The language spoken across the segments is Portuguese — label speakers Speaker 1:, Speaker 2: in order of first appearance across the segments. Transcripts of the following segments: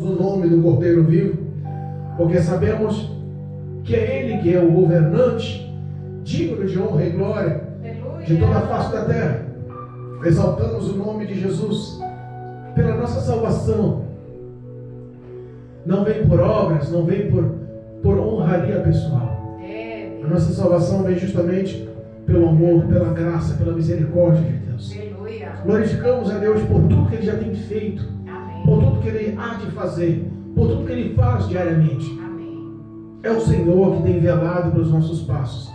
Speaker 1: o nome do Cordeiro vivo, porque sabemos que é Ele que é o governante, digno de honra e glória de toda a face da terra. Exaltamos o nome de Jesus pela nossa salvação. Não vem por obras, não vem por honraria pessoal. A nossa salvação vem justamente pelo amor, pela graça, pela misericórdia de Deus. Glorificamos a Deus por tudo que Ele já tem feito, por tudo que Ele há de fazer, por tudo que Ele faz diariamente. É o Senhor que tem velado pelos nossos passos.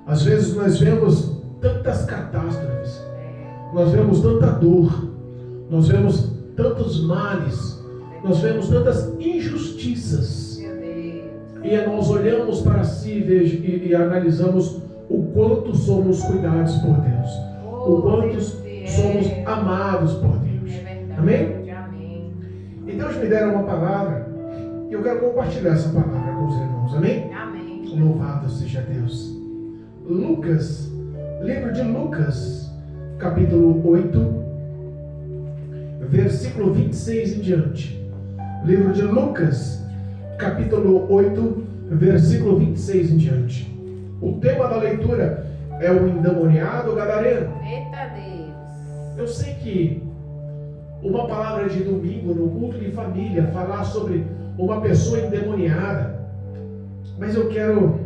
Speaker 1: Às vezes nós vemos tantas catástrofes, nós vemos tanta dor, nós vemos tantos males, nós vemos tantas injustiças, e nós olhamos para si e analisamos o quanto somos cuidados por Deus, o quanto somos amados por Deus. Amém? E Deus me dera uma palavra, e eu quero compartilhar essa palavra com os irmãos. Amém? Louvado seja Deus. Lucas, livro de Lucas, capítulo 8, versículo 26 em diante. Livro de Lucas, capítulo 8, versículo 26 em diante. O tema da leitura é o endemoniado gadareno.
Speaker 2: Eita Deus!
Speaker 1: Eu sei que uma palavra de domingo no culto de família falar sobre uma pessoa endemoniada, mas eu quero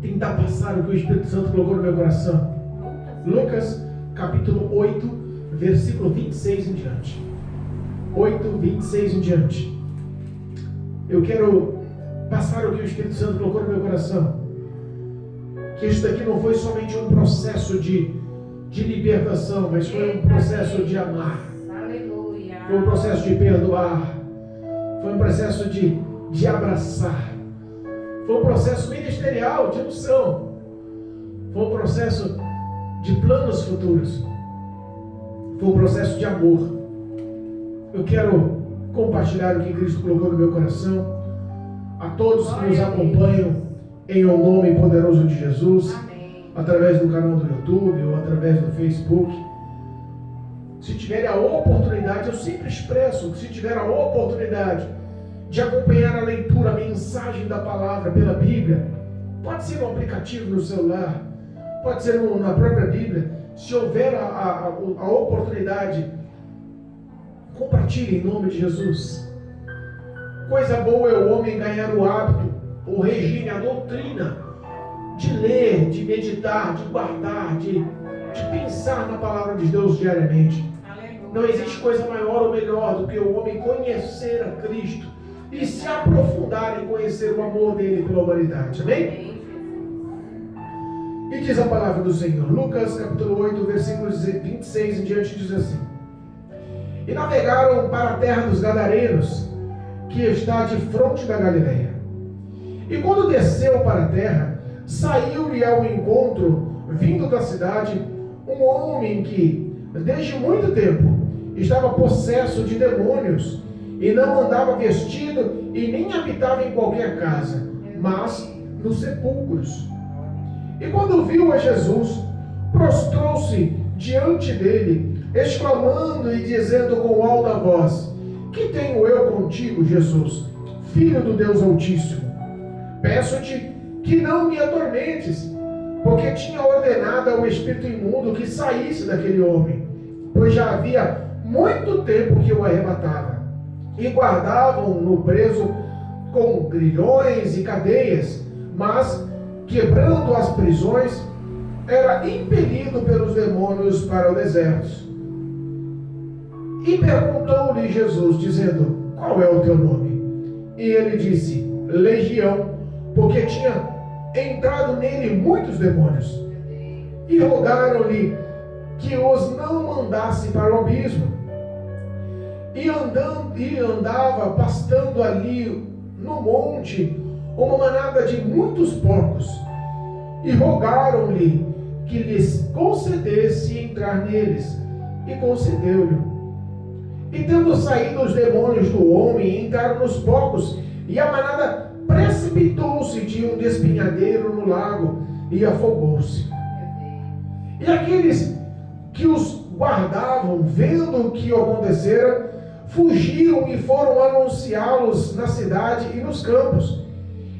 Speaker 1: tentar passar o que o Espírito Santo colocou no meu coração. Lucas, capítulo 8, versículo 26 em diante. 8, 26 em diante. Eu quero passar o que o Espírito Santo colocou no meu coração. Que isso daqui não foi somente um processo de libertação, mas foi um processo de amar.
Speaker 2: Aleluia!
Speaker 1: Foi um processo de perdoar. Foi um processo de abraçar. Foi um processo ministerial de unção. Foi um processo de planos futuros. Foi um processo de amor. Eu quero compartilhar o que Cristo colocou no meu coração. A todos que nos acompanham em o nome poderoso de Jesus, através do canal do YouTube ou através do Facebook. Se tiverem a oportunidade, eu sempre expresso que se tiver a oportunidade de acompanhar a leitura, a mensagem da palavra pela Bíblia, pode ser no aplicativo no celular, pode ser na própria Bíblia. Se houver a oportunidade, compartilhe em nome de Jesus. Coisa boa é o homem ganhar o hábito, o regime, a doutrina de ler, de meditar, de guardar, de pensar na palavra de Deus diariamente. Não existe coisa maior ou melhor do que o homem conhecer a Cristo e se aprofundar em conhecer o amor dele pela humanidade. Amém? E diz a palavra do Senhor, Lucas capítulo 8, versículos 26 em diante, diz assim: E navegaram para a terra dos Gadarenos, que está de fronte da Galileia. E quando desceu para a terra, saiu-lhe ao encontro, vindo da cidade, um homem que, desde muito tempo, estava possesso de demônios, e não andava vestido, e nem habitava em qualquer casa, mas nos sepulcros. E quando viu a Jesus, prostrou-se diante dele, exclamando e dizendo com alta voz: Que tenho eu contigo, Jesus, Filho do Deus Altíssimo? Peço-te que não me atormentes, porque tinha ordenado ao espírito imundo que saísse daquele homem, pois já havia muito tempo que o arrebatava, e guardavam-no preso com grilhões e cadeias, mas, quebrando as prisões, era impelido pelos demônios para o deserto. E perguntou-lhe Jesus, dizendo: Qual é o teu nome? E ele disse: Legião, porque tinha entrado nele muitos demônios. E rogaram-lhe que os não mandasse para o abismo. E andava pastando ali no monte uma manada de muitos porcos. E rogaram-lhe que lhes concedesse entrar neles. E concedeu-lhe. E tendo saído os demônios do homem, entraram nos porcos, e a manada precipitou-se de um despenhadeiro no lago e afogou-se. E aqueles que os guardavam, vendo o que acontecera, fugiram e foram anunciá-los na cidade e nos campos.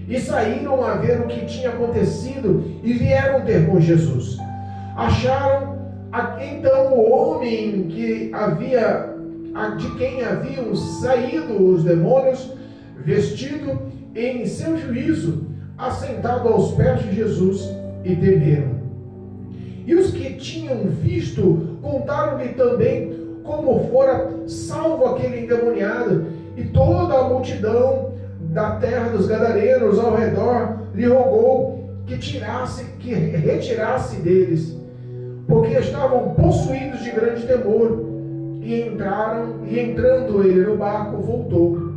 Speaker 1: E saíram a ver o que tinha acontecido e vieram ter com Jesus. Acharam então o homem de quem haviam saído os demônios, vestido em seu juízo, assentado aos pés de Jesus, e temeram. E os que tinham visto contaram-lhe também como fora salvo aquele endemoniado, e toda a multidão da terra dos gadarenos ao redor lhe rogou que retirasse deles, porque estavam possuídos de grande temor. E entrando ele no barco, voltou.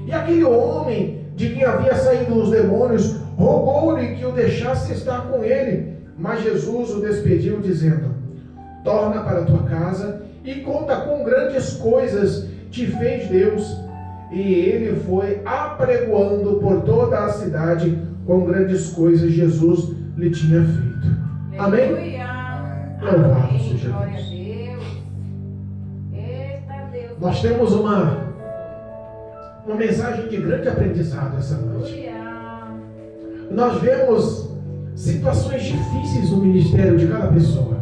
Speaker 1: E aquele homem de quem havia saído os demônios rogou-lhe que o deixasse estar com ele, mas Jesus o despediu, dizendo: torna para tua casa e conta quão grandes coisas te fez Deus. E ele foi apregoando por toda a cidade quão grandes coisas Jesus lhe tinha feito. Amém? Louvado seja Deus. Nós temos uma mensagem de grande aprendizado essa noite. Nós vemos situações difíceis no ministério de cada pessoa.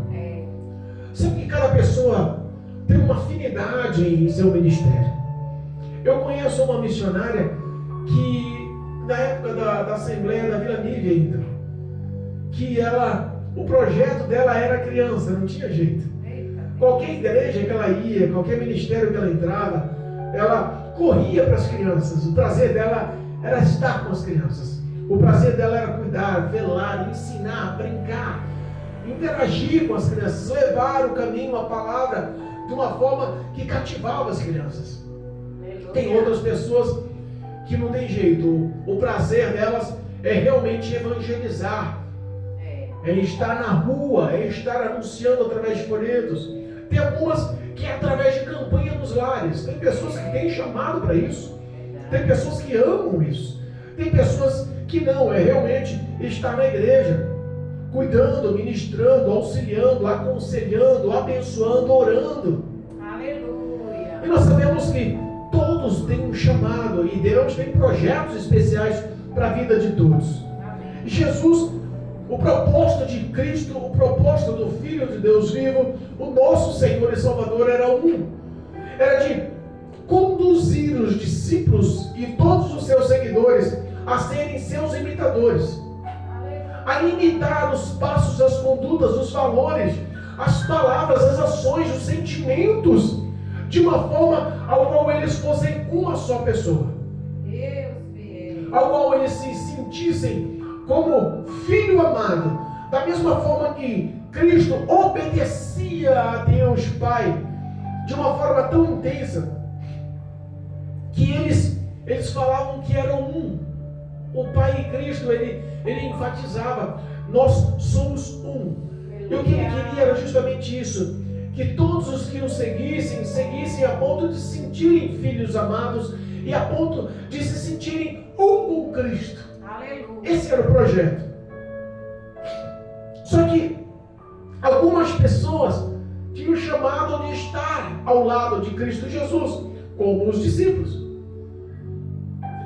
Speaker 1: Sabe que cada pessoa tem uma afinidade em seu ministério. Eu conheço uma missionária que, na época da Assembleia da Vila Nívea ainda, que o projeto dela era criança, não tinha jeito. Qualquer igreja que ela ia, qualquer ministério que ela entrava, ela corria para as crianças. O prazer dela era estar com as crianças. O prazer dela era cuidar, velar, ensinar, brincar, interagir com as crianças, levar o caminho, a palavra, de uma forma que cativava as crianças. Tem outras pessoas que não tem jeito. O prazer delas é realmente evangelizar, é estar na rua, é estar anunciando através de folhetos. Tem algumas que é através de campanha nos lares. Tem pessoas que têm chamado para isso. Tem pessoas que amam isso. Tem pessoas que não, é realmente estar na igreja, cuidando, ministrando, auxiliando, aconselhando, abençoando, orando.
Speaker 2: Aleluia.
Speaker 1: E nós sabemos que todos têm um chamado e Deus tem projetos especiais para a vida de todos.
Speaker 2: Amém.
Speaker 1: Jesus, o propósito de Cristo, o propósito do Filho de Deus vivo, o nosso Senhor e Salvador era de conduzir os discípulos e todos os seus seguidores a serem seus imitadores, a imitar os passos, as condutas, os valores, as palavras, as ações, os sentimentos, de uma forma ao qual eles fossem uma só pessoa, ao qual eles se sentissem como filho amado, da mesma forma que Cristo obedecia a Deus Pai de uma forma tão intensa que eles falavam que eram um. O Pai e Cristo, ele enfatizava: nós somos um. E o que ele queria era justamente isso, que todos os que nos seguissem a ponto de se sentirem filhos amados e a ponto de se sentirem um com Cristo.
Speaker 2: Aleluia.
Speaker 1: Esse era o projeto. Só que algumas pessoas tinham o chamado de estar ao lado de Cristo Jesus, como os discípulos.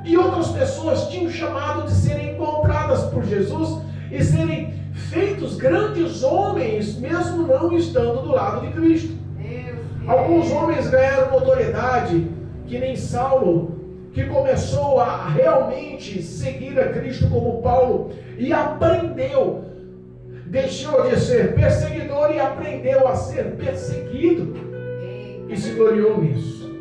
Speaker 1: E outras pessoas tinham o chamado de serem encontradas por Jesus e serem feitos grandes homens, mesmo não estando do lado de Cristo. Alguns homens ganharam notoriedade, que nem Saulo, que começou a realmente seguir a Cristo como Paulo e aprendeu, deixou de ser perseguidor e aprendeu a ser perseguido e se gloriou nisso.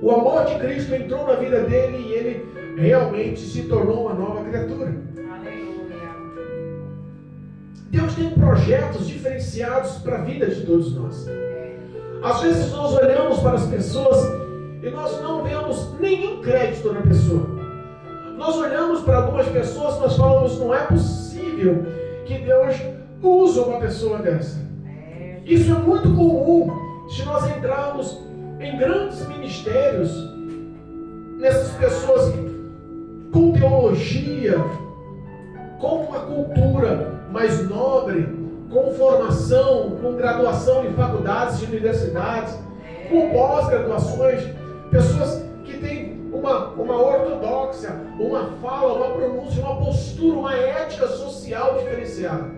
Speaker 1: O amor de Cristo entrou na vida dele e ele realmente se tornou uma nova criatura.
Speaker 2: Aleluia.
Speaker 1: Deus tem projetos diferenciados para a vida de todos nós. Às vezes nós olhamos para as pessoas e nós não vemos nenhum crédito na pessoa. Nós olhamos para algumas pessoas e nós falamos: não é possível que Deus use uma pessoa dessa. Isso é muito comum se nós entrarmos em grandes ministérios, nessas pessoas com teologia, com uma cultura mais nobre, com formação, com graduação em faculdades e universidades, com pós-graduações, pessoas que têm uma ortodoxia, uma fala, uma pronúncia, uma postura, uma ética social diferenciada.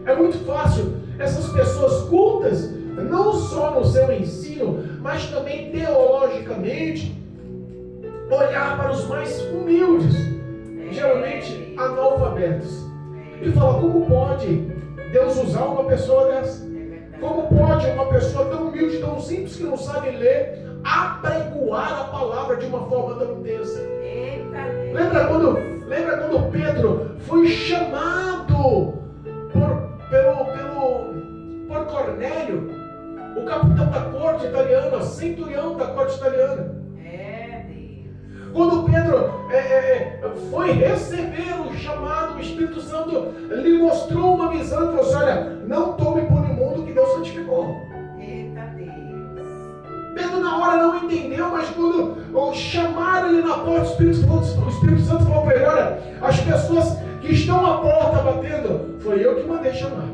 Speaker 1: É muito fácil essas pessoas cultas, não só no seu ensino, mas também teologicamente, olhar para os mais humildes, geralmente analfabetos, e falar: como pode Deus usar uma pessoa dessa? Como pode uma pessoa tão humilde, tão simples, que não sabe ler, apregoar a palavra de uma forma tão intensa? Lembra quando Pedro foi chamado por Cornélio, o capitão da corte italiana, centurião da corte italiana? Quando Pedro foi receber o chamado, o Espírito Santo lhe mostrou uma visão e falou assim: olha, não tome por imundo que Deus santificou. Pedro na hora não entendeu, mas quando chamaram ele na porta, o Espírito Santo falou para ele: olha, as pessoas que estão à porta batendo, foi eu que mandei chamar.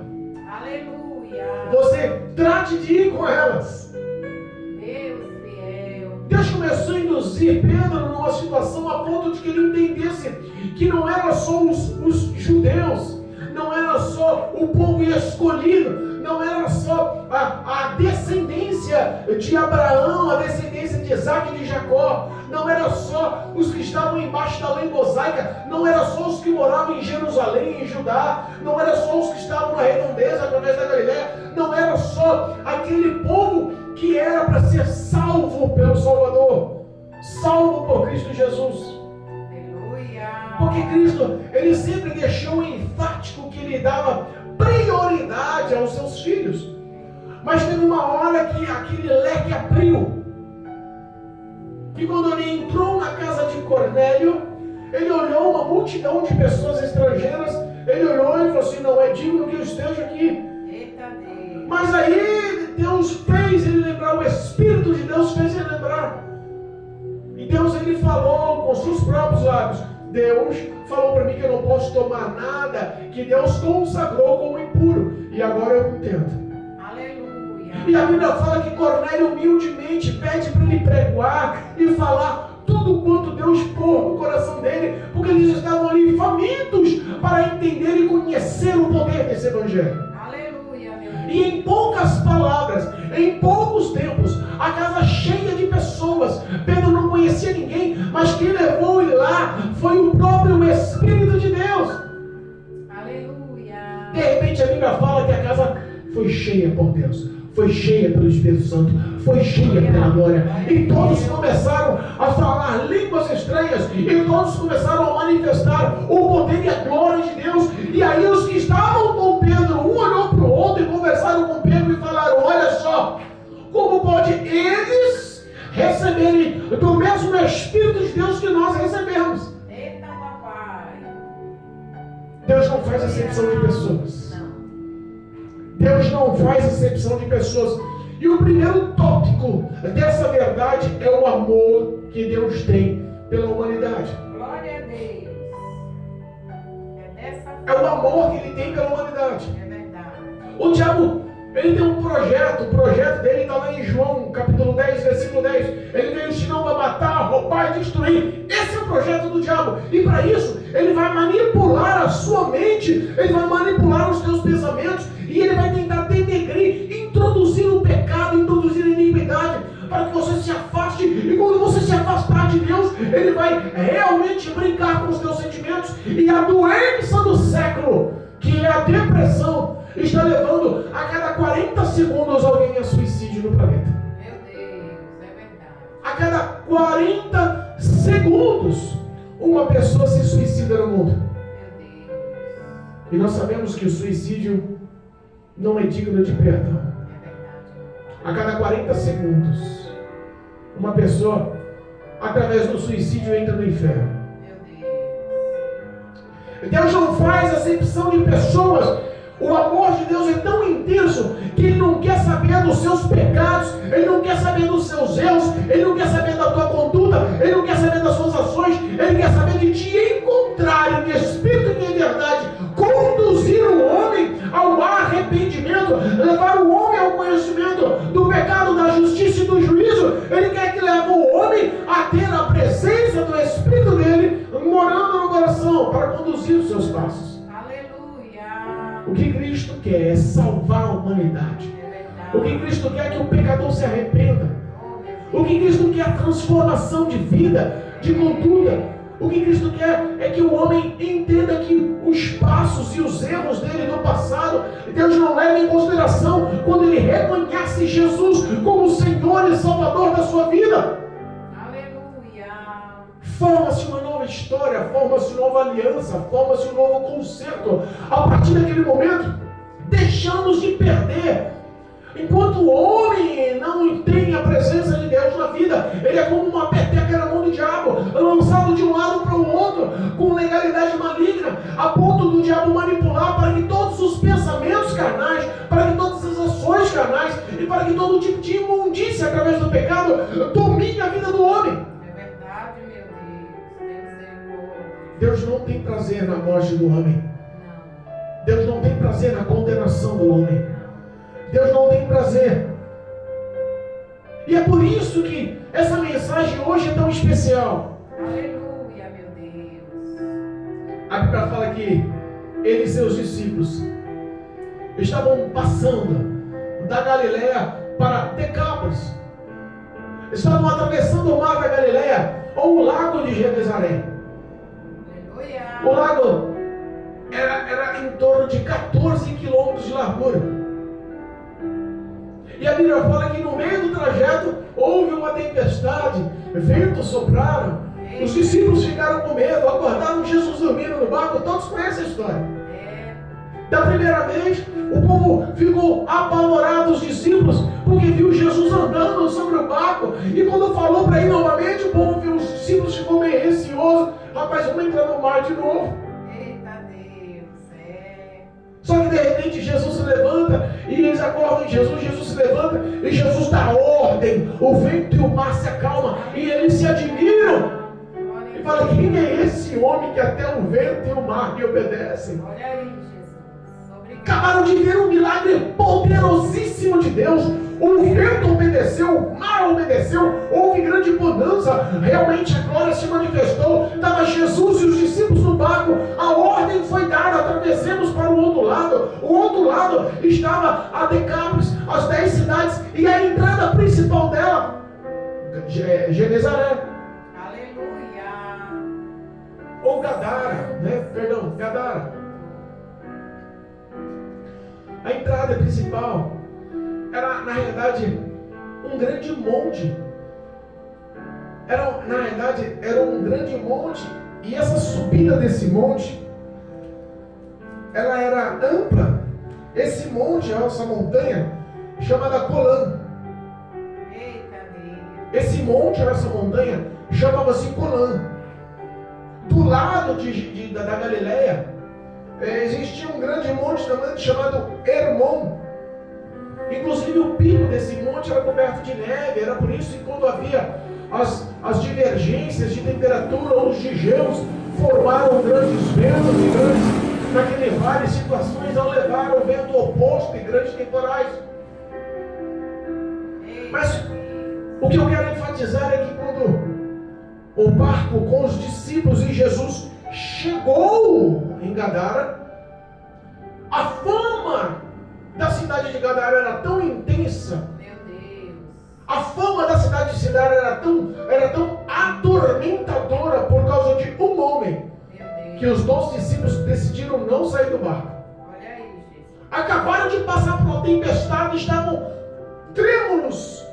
Speaker 2: Aleluia.
Speaker 1: Você trate de ir com elas. Deus começou a induzir Pedro numa situação a ponto de que ele entendesse que não era só os judeus, não era só o povo escolhido, não era só a descendência de Abraão, a descendência de Isaac e de Jacó, não era só os que estavam embaixo da lei mosaica, não era só os que moravam em Jerusalém, em Judá, não era só os que estavam na redondeza através da Galileia, não era só aquele povo que era para ser salvo pelo Salvador, salvo por Cristo Jesus.
Speaker 2: Aleluia.
Speaker 1: Porque Cristo, ele sempre deixou enfático que ele dava prioridade aos seus filhos. Mas teve uma hora que aquele leque abriu. E quando ele entrou na casa de Cornélio, ele olhou uma multidão de pessoas estrangeiras, ele olhou e falou assim: não é digno que eu esteja aqui. Mas aí Deus fez ele lembrar, o Espírito de Deus fez ele lembrar. E Deus, ele falou com seus próprios lábios. Deus falou para mim que eu não posso tomar nada que Deus consagrou como impuro. E agora eu entendo.
Speaker 2: Aleluia.
Speaker 1: E a Bíblia fala que Cornélio humildemente pede para ele pregoar e falar tudo quanto Deus pôs no coração dele, porque eles estavam ali famintos para entender e conhecer o poder desse evangelho. E em poucas palavras, em poucos tempos, a casa cheia de pessoas. Pedro não conhecia ninguém, mas quem levou ele lá foi o próprio Espírito de Deus.
Speaker 2: Aleluia.
Speaker 1: De repente a Bíblia fala que a casa foi cheia por Deus, foi cheia pelo Espírito Santo, foi cheia pela glória. E todos começaram a falar línguas estranhas, e todos começaram a manifestar o poder e a glória de Deus. E aí os que estavam com Pedro, um olhou para o outro e conversaram com Pedro e falaram: olha só, como pode eles receberem do mesmo Espírito de Deus que nós recebemos?
Speaker 2: Eita, papai.
Speaker 1: Deus não faz acepção de pessoas. Deus não faz acepção de pessoas. E o primeiro tópico dessa verdade é o amor que Deus tem pela humanidade.
Speaker 2: Glória a Deus.
Speaker 1: É o amor que Ele tem pela humanidade.
Speaker 2: É verdade.
Speaker 1: O diabo, ele tem um projeto. O projeto dele está lá em João, capítulo 10, versículo 10. Ele veio ensinar para matar, roubar e destruir. Esse é o projeto do diabo. E para isso, ele vai manipular a sua mente, ele vai manipular os teus pensamentos, e ele vai tentar denegrir, introduzir o pecado, introduzir a iniquidade, para que você se afaste. E quando você se afastar de Deus, ele vai realmente brincar com os teus sentimentos. E a doença do século, que é a depressão, está levando a cada 40 segundos alguém a suicídio no planeta.
Speaker 2: Meu Deus, é verdade.
Speaker 1: A cada 40 segundos uma pessoa se suicida no mundo.
Speaker 2: Meu Deus.
Speaker 1: E nós sabemos que o suicídio não é digno de perdão.
Speaker 2: É verdade.
Speaker 1: A cada 40 segundos uma pessoa, através do suicídio, entra no inferno.
Speaker 2: Meu Deus.
Speaker 1: Deus não faz acepção de pessoas. O amor de Deus é tão intenso que Ele não quer saber dos seus pecados, Ele não quer saber dos seus erros, Ele não quer saber da tua conduta, Ele não quer saber das suas ações, Ele quer saber de te encontrar em espírito e em verdade, conduzir o homem ao arrependimento, levar o homem ao conhecimento do pecado, da justiça e do homem a ter a presença do Espírito dele morando no coração para conduzir os seus passos.
Speaker 2: Aleluia.
Speaker 1: O que Cristo quer é salvar a humanidade.
Speaker 2: É verdade.
Speaker 1: O que Cristo quer é que o pecador se arrependa.
Speaker 2: Oh, meu
Speaker 1: O
Speaker 2: Deus.
Speaker 1: que Cristo quer é a transformação de vida, de conduta. O que Cristo quer é que o homem entenda que os passos e os erros dele do passado, Deus não leva em consideração quando ele reconhece Jesus como Senhor e Salvador da sua vida.
Speaker 2: Aleluia.
Speaker 1: Forma-se uma nova história, forma-se uma nova aliança, forma-se um novo concerto. A partir daquele momento, deixamos de perder. Enquanto o homem não tem a presença de Deus na vida, ele é como uma peteca na mão do diabo, lançado de um lado para o outro, com legalidade maligna, a ponto do diabo manipular para que todos os pensamentos carnais, para que todas as ações carnais e para que todo tipo de imundícia através do pecado domine a vida do homem.
Speaker 2: É verdade, meu Deus. Tem misericórdia.
Speaker 1: Deus não tem prazer na morte do homem.
Speaker 2: Não.
Speaker 1: Deus não tem prazer na condenação do homem. Deus não tem prazer. E é por isso que essa mensagem hoje é tão especial.
Speaker 2: Aleluia, meu Deus.
Speaker 1: A Bíblia fala que ele e seus discípulos estavam passando da Galileia para Decápolis. Estavam atravessando o mar da Galileia ou o lago de Genezaré.
Speaker 2: Aleluia.
Speaker 1: O lago era em torno de 14 quilômetros de largura. E a Bíblia fala que no meio do trajeto houve uma tempestade, ventos sopraram, os discípulos ficaram com medo, acordaram Jesus dormindo no barco. Todos conhecem a história. Da primeira vez, o povo ficou apavorado, os discípulos, porque viu Jesus andando sobre o barco. E quando falou para ir novamente, o povo viu, os discípulos ficou meio receoso. Rapaz, vamos entrar no mar de novo. Só que de repente Jesus se levanta e eles acordam em Jesus, Jesus se levanta e Jesus dá ordem, o vento e o mar se acalmam e eles se admiram e falam: quem é esse homem que até o vento e o mar lhe obedecem?
Speaker 2: Olha aí, Jesus. Obrigado.
Speaker 1: Acabaram de ver um milagre poderosíssimo de Deus. O vento obedeceu, o mar obedeceu, houve grande bonança, realmente a glória se manifestou. Estava Jesus e os discípulos no barco, a ordem foi dada: atravessemos para o outro lado. O outro lado estava a Decápolis, as 10 cidades, e a entrada principal dela, Genezaré,
Speaker 2: Aleluia.
Speaker 1: ou Gadara, Gadara. A entrada principal era, na realidade, um grande monte. Era um grande monte. E essa subida desse monte, ela era ampla. Esse monte, essa montanha, chamada Colã.
Speaker 2: Eita Deus.
Speaker 1: Esse monte, essa montanha, chamava-se Colã. Do lado da Galileia, existia um grande monte também chamado Hermon. Inclusive o pico desse monte era coberto de neve. Era por isso que quando havia as divergências de temperatura ou os gelos, formaram grandes ventos e grandes, naquele vale, situações ao levar o vento oposto e grandes temporais. Mas o que eu quero enfatizar é que quando o barco com os discípulos e Jesus chegou em Gadara, a fama da cidade de Gadara era tão intensa,
Speaker 2: Meu Deus.
Speaker 1: a fama da cidade de Gadara era tão atormentadora por causa de um homem,
Speaker 2: Meu Deus.
Speaker 1: que os 12 discípulos decidiram não sair do barco.
Speaker 2: Olha aí, Jesus.
Speaker 1: Acabaram de passar por uma tempestade, estavam trêmulos,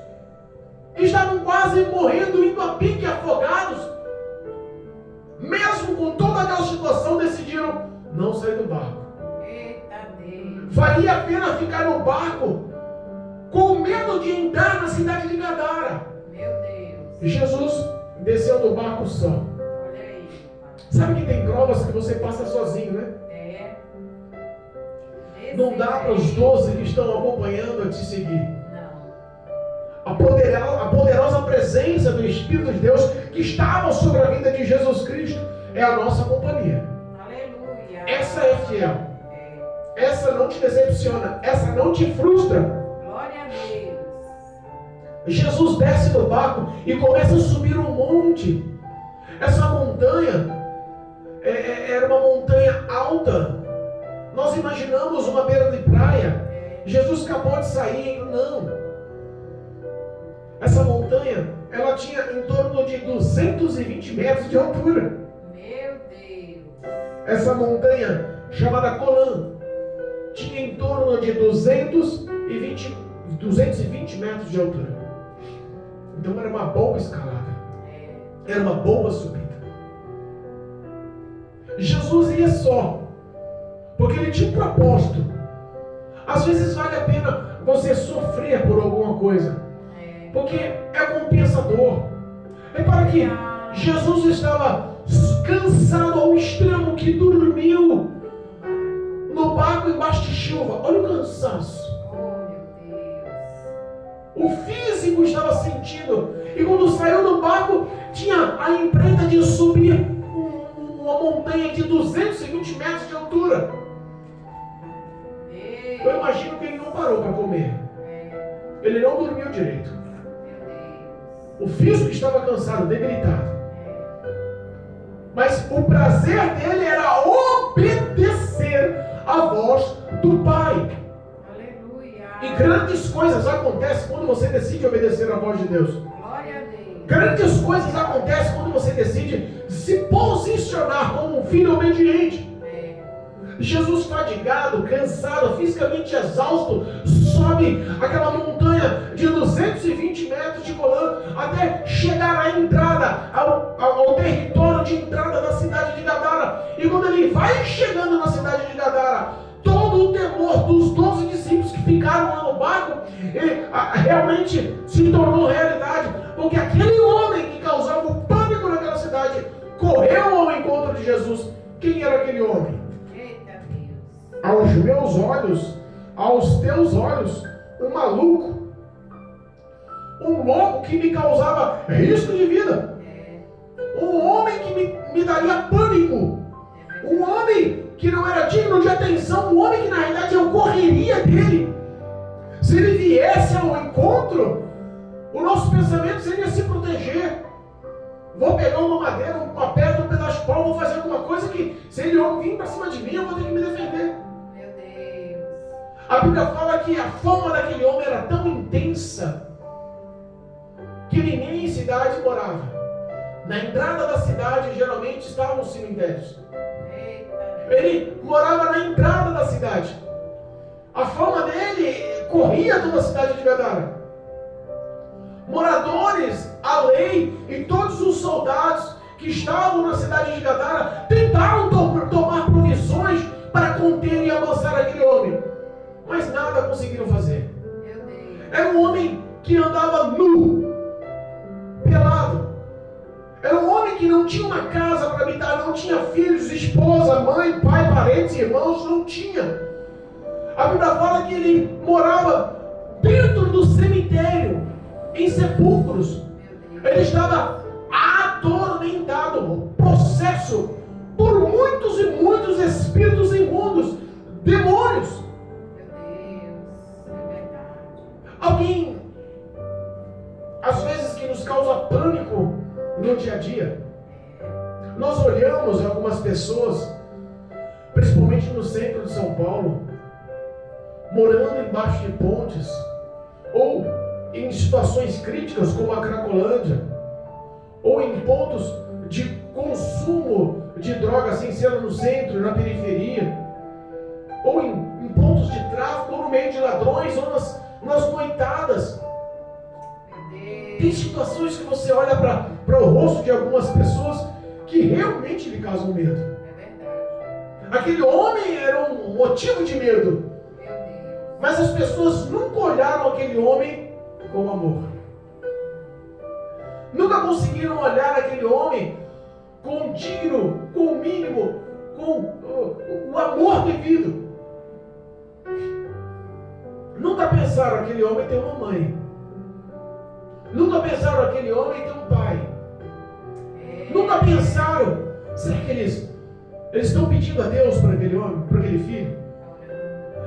Speaker 1: estavam quase morrendo, indo a pique, afogados. Mesmo com toda aquela situação, decidiram não sair do barco.
Speaker 2: Eita Deus.
Speaker 1: Valia a pena ficar no barco com medo de entrar na cidade de Gadara.
Speaker 2: Meu Deus.
Speaker 1: Jesus desceu do barco só.
Speaker 2: Olha aí, papai.
Speaker 1: Sabe que tem provas que você passa sozinho, né? Não dá para os 12 que estão acompanhando a te seguir.
Speaker 2: Não.
Speaker 1: A poderosa presença do Espírito de Deus que estava sobre a vida de Jesus Cristo é a nossa companhia.
Speaker 2: Aleluia.
Speaker 1: Essa é fiel. Essa não te decepciona. Essa não te frustra.
Speaker 2: Glória a Deus.
Speaker 1: Jesus desce do barco e começa a subir um monte. Essa montanha era uma montanha alta. Nós imaginamos uma beira de praia. Jesus acabou de sair. Não. Essa montanha, ela tinha em torno de 220 metros de altura.
Speaker 2: Meu Deus.
Speaker 1: Essa montanha, chamada Golã, tinha em torno de 220 metros de altura. Então era uma boa escalada. Era uma boa subida. Jesus ia só, porque ele tinha um propósito. Às vezes vale a pena você sofrer por alguma coisa, porque é compensador. Repara que Jesus estava cansado ao extremo que dormiu no barco embaixo de chuva. Olha o cansaço. O físico estava sentindo. E quando saiu do barco, tinha a empreita de subir uma montanha de 220 metros de altura. Eu imagino que ele não parou para comer. Ele não dormiu direito. O físico estava cansado, debilitado. Mas o prazer dele era obedecer à voz do Pai. E grandes coisas acontecem quando você decide obedecer à voz de Deus.
Speaker 2: Glória a Deus.
Speaker 1: Grandes coisas acontecem quando você decide se posicionar como um filho obediente. Jesus, fadigado, cansado, fisicamente exausto, sobe aquela montanha de 220 metros de Golã até chegar à entrada, ao território de entrada da cidade de Gadara. E quando ele vai chegando na cidade de Gadara, todo o temor dos 12 discípulos que ficaram lá no barco realmente se tornou realidade, porque aquele homem que causava o pânico naquela cidade correu ao encontro de Jesus. Quem era aquele homem? Aos meus olhos, aos teus olhos, um maluco, um louco que me causava risco de vida, um homem que me daria pânico, um homem que não era digno de atenção, um homem que na realidade eu correria dele. Se ele viesse ao encontro, o nosso pensamento seria se proteger. Vou pegar uma madeira, uma pedra, um pedaço de pau, vou fazer alguma coisa que, se ele vir para cima de mim, eu vou ter que me defender.
Speaker 2: Meu Deus.
Speaker 1: A Bíblia fala que a fama daquele homem era tão intensa que ninguém em cidade morava. Na entrada da cidade, geralmente, estavam os cemitérios. Ele morava na entrada da cidade. A fama dele corria toda a cidade de Gadara. Moradores, a lei e todos os soldados que estavam na cidade de Gadara tentaram tomar provisões para conter e amansar aquele homem, mas nada conseguiram fazer. Era um homem que andava nu, pelado. Era um homem que não tinha uma casa para habitar, não tinha filhos, esposa, mãe, pai, parentes, irmãos, não tinha. A Bíblia fala que ele morava dentro do cemitério, em sepulcros. Ele estava atormentado, possesso por muitos e muitos espíritos imundos, demônios. Alguém, às vezes, que nos causa pânico no dia a dia. Nós olhamos algumas pessoas, principalmente no centro de São Paulo, morando embaixo de pontes, ou em situações críticas como a Cracolândia, ou em pontos de consumo de drogas sem ser no centro, na periferia, ou em pontos de tráfico, ou no meio de ladrões, ou nas noitadas. Tem situações que você olha para o rosto de algumas pessoas que realmente lhe causam medo. Aquele homem era um motivo de medo, mas as pessoas nunca olharam aquele homem com amor. Nunca conseguiram olhar aquele homem com o digno, com o mínimo, com o amor devido. Nunca pensaram aquele homem tem uma mãe. Nunca pensaram aquele homem tem um pai. Nunca pensaram, será que eles estão pedindo a Deus para aquele homem, para aquele filho?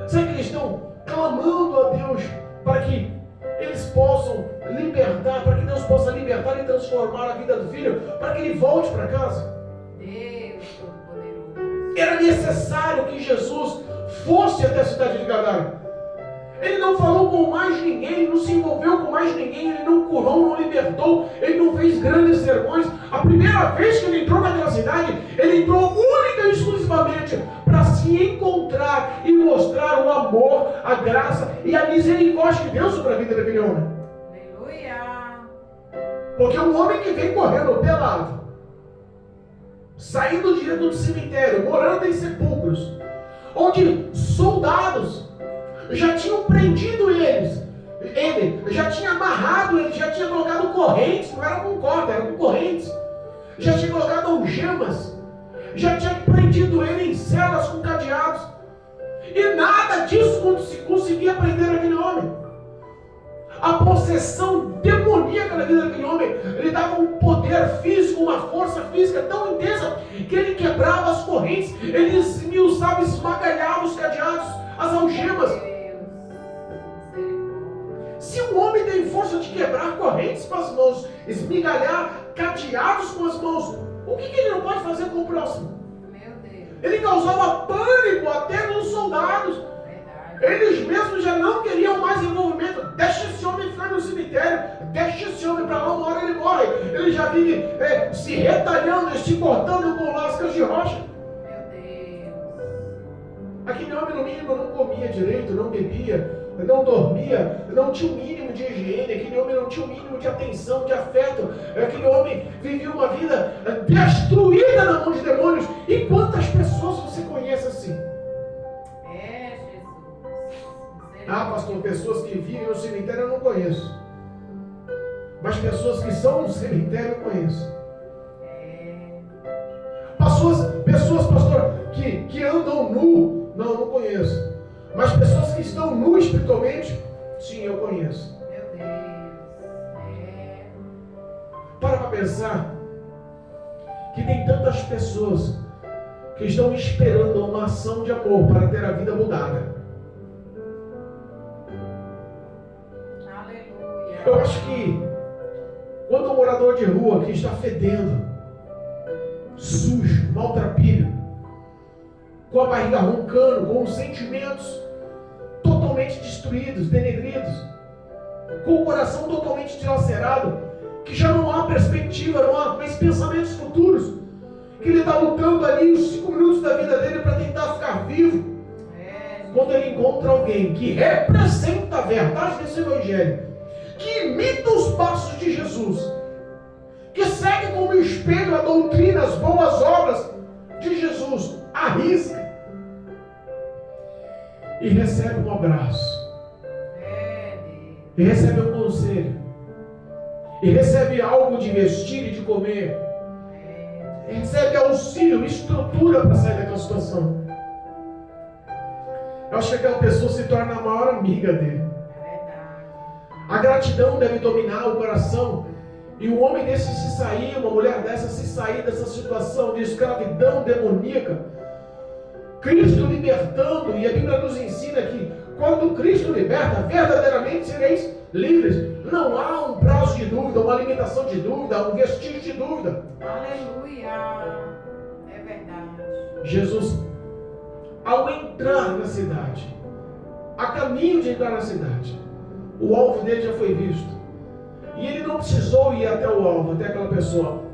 Speaker 1: Será que eles estão clamando a Deus para que eles possam libertar, para que Deus possa libertar e transformar a vida do filho, para que ele volte para casa.
Speaker 2: Deus Todo-Poderoso.
Speaker 1: Era necessário que Jesus fosse até a cidade de Gadara. Ele não falou com mais ninguém, ele não se envolveu com mais ninguém, ele não curou, não libertou, ele não fez grandes sermões. A primeira vez que ele entrou naquela cidade, ele entrou única e exclusivamente para se encontrar e mostrar o amor, a graça e a misericórdia de Deus sobre a vida daquele homem.
Speaker 2: Aleluia.
Speaker 1: Porque um homem que vem correndo pelado, saindo direto do cemitério, morando em sepulcros, onde soldados já tinham prendido ele já tinha amarrado ele, já tinha colocado correntes, não era com corda, era com correntes, já tinha colocado algemas, já tinha prendido ele em celas com cadeados, e nada disso conseguia prender aquele homem. A possessão demoníaca na vida daquele homem lhe dava um poder físico, uma força física tão intensa que ele quebrava as correntes, ele esmiuçava, esmagalhava os cadeados, as algemas. Se um homem tem força de quebrar correntes com as mãos, esmigalhar cadeados com as mãos, o que ele não pode fazer com o próximo?
Speaker 2: Meu Deus.
Speaker 1: Ele causava pânico até nos soldados. Eles mesmos já não queriam mais envolvimento. Deixa esse homem ficar no cemitério, deixa esse homem para lá, uma hora ele morre. Ele já vive se retalhando, se cortando com lascas de rocha.
Speaker 2: Meu Deus.
Speaker 1: Aquele homem, no mínimo, não comia direito, não bebia, não dormia, não tinha o mínimo de higiene, aquele homem não tinha o mínimo de atenção, de afeto, aquele homem vivia uma vida destruída na mão de demônios. E quantas pessoas você conhece assim? Ah, pastor, pessoas que vivem no cemitério eu não conheço, mas pessoas que são no cemitério eu conheço. Pessoas, pastor, que andam nu, não conheço. Mas pessoas que estão nu espiritualmente, sim, eu conheço.
Speaker 2: Meu Deus.
Speaker 1: Para pensar que tem tantas pessoas que estão esperando uma ação de amor para ter a vida mudada.
Speaker 2: Aleluia.
Speaker 1: Eu acho que quando um morador de rua que está fedendo, sujo, maltrapilho, com a barriga roncando, com os sentimentos totalmente destruídos, denegridos, com o coração totalmente dilacerado, que já não há perspectiva, não há mais pensamentos futuros, que ele está lutando ali os 5 minutos da vida dele para tentar ficar vivo. Quando ele encontra alguém que representa a verdade desse evangelho, que imita os passos de Jesus, que segue como espelho a doutrina, as boas obras de Jesus, arrisca e recebe um abraço, e recebe um conselho, e recebe algo de vestir e de comer, e recebe auxílio, estrutura para sair daquela situação. Eu acho que aquela pessoa se torna a maior amiga dele. A gratidão deve dominar o coração. E um homem desse se sair, uma mulher dessa se sair dessa situação de escravidão demoníaca, Cristo libertando, e a Bíblia nos ensina que quando Cristo liberta, verdadeiramente sereis livres. Não há um prazo de dúvida, uma limitação de dúvida, um vestígio de dúvida.
Speaker 2: Aleluia. É verdade.
Speaker 1: Jesus, ao entrar na cidade, a caminho de entrar na cidade, o alvo dele já foi visto. E ele não precisou ir até o alvo, até aquela pessoa.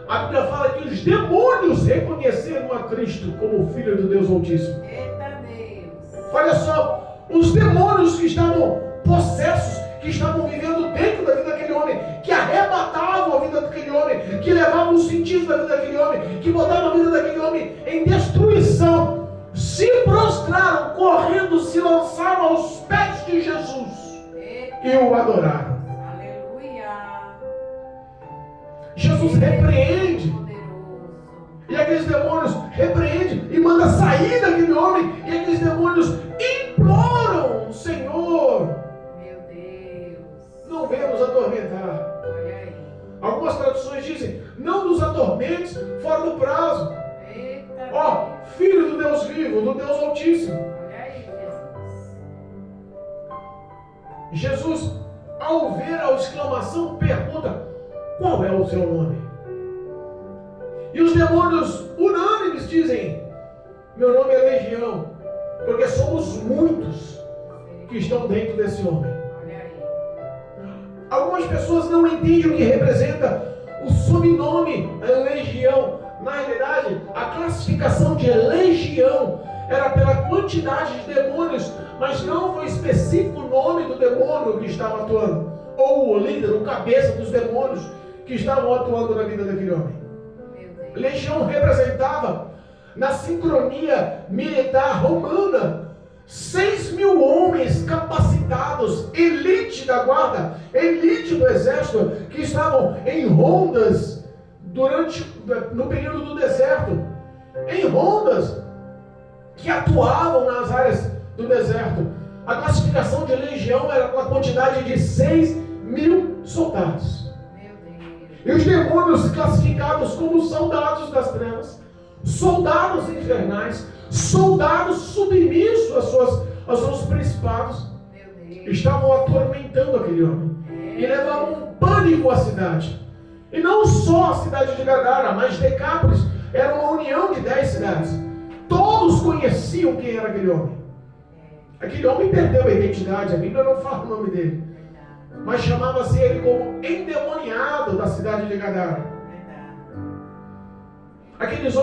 Speaker 1: A Bíblia fala que os demônios reconheceram a Cristo como o Filho do Deus Altíssimo.
Speaker 2: Eita Deus.
Speaker 1: Olha só, os demônios que estavam possessos, que estavam vivendo dentro da vida daquele homem, que arrebatavam a vida daquele homem, que levavam os sentidos da vida daquele homem, que botavam a vida daquele homem em destruição, se prostraram, correndo, se lançaram aos pés de Jesus e o adoraram. Jesus repreende, e aqueles demônios repreendem e manda sair daquele homem, e aqueles demônios imploram: Senhor,
Speaker 2: meu Deus,
Speaker 1: não venha nos atormentar.
Speaker 2: olha aí.
Speaker 1: Algumas traduções dizem: não nos atormentes fora do prazo.
Speaker 2: Eita,
Speaker 1: Ó, Filho do Deus vivo, do Deus Altíssimo.
Speaker 2: olha aí, Jesus.
Speaker 1: Jesus, ao ver a exclamação, pergunta: qual é o seu nome? E os demônios unânimes dizem: meu nome é Legião, porque somos muitos que estão dentro desse homem.
Speaker 2: Olha aí.
Speaker 1: Algumas pessoas não entendem o que representa o sobrenome Legião. Na realidade, a classificação de Legião era pela quantidade de demônios, mas não foi específico o nome do demônio que estava atuando, ou o líder, o cabeça dos demônios que estavam atuando na vida daquele homem. Legião representava, na sincronia militar romana, 6.000 homens capacitados, elite da guarda, elite do exército, que estavam em rondas no período do deserto, em rondas que atuavam nas áreas do deserto. A classificação de legião era com a quantidade de 6.000 soldados. E os demônios classificados como soldados das trevas, soldados infernais, soldados submissos aos seus principados, estavam atormentando aquele homem e levavam um pânico à cidade. E não só a cidade de Gadara, mas Decápolis era uma união de 10 cidades. Todos conheciam quem era aquele homem. Aquele homem perdeu a identidade, a Bíblia não fala o nome dele, mas chamava-se ele como endemoniado da cidade de Gadara. Aqueles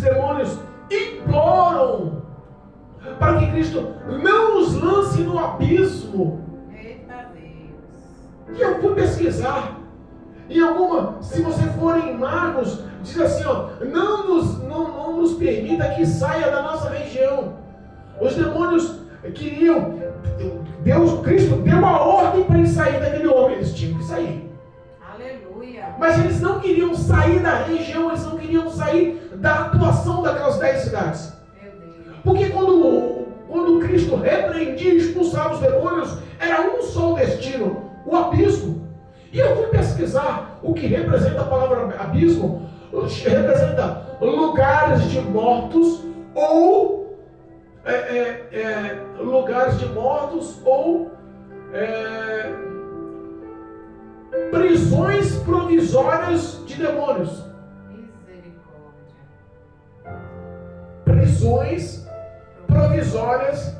Speaker 1: demônios imploram para que Cristo não os lance no abismo.
Speaker 2: Eita Deus.
Speaker 1: E eu fui pesquisar. Se você for em Marcos, diz assim, ó, não nos permita que saia da nossa região. Os demônios queriam, Cristo deu a ordem para eles saírem daquele homem, eles tinham que sair.
Speaker 2: Aleluia.
Speaker 1: Mas eles não queriam sair da região, eles não queriam sair da atuação daquelas 10 cidades.
Speaker 2: Meu Deus.
Speaker 1: Porque quando Cristo repreendia e expulsava os demônios, era um só destino, o abismo. E eu fui pesquisar o que representa a palavra abismo. Representa lugares de mortos ou prisões provisórias de demônios.
Speaker 2: Misericórdia.
Speaker 1: Prisões provisórias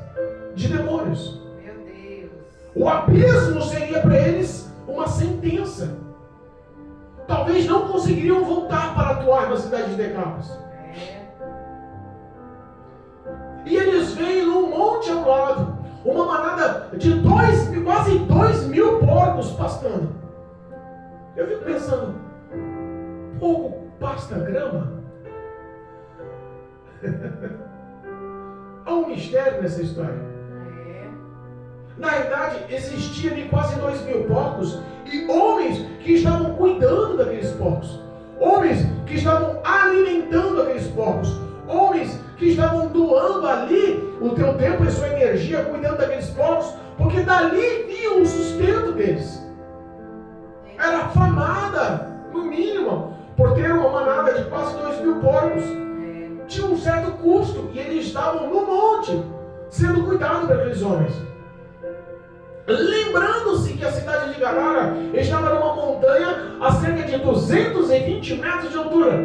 Speaker 1: de demônios.
Speaker 2: Meu Deus.
Speaker 1: O abismo seria para eles uma sentença. Talvez não conseguiriam voltar para atuar na cidade de Decápolis. E eles veem num monte ao lado uma manada de quase 2.000 porcos pastando. Eu fico pensando, porco pasta grama? Há um mistério nessa história. Na realidade, existia ali quase 2.000 porcos e homens que estavam cuidando daqueles porcos, homens que estavam alimentando aqueles porcos, homens que estavam doando ali o teu tempo e sua energia cuidando daqueles porcos, porque dali vinha o sustento deles. Era famada, no mínimo, por ter uma manada de quase 2.000 porcos. Tinha um certo custo e eles estavam no monte sendo cuidados daqueles homens. Lembrando-se que a cidade de Gadara estava numa montanha a cerca de 220 metros de altura.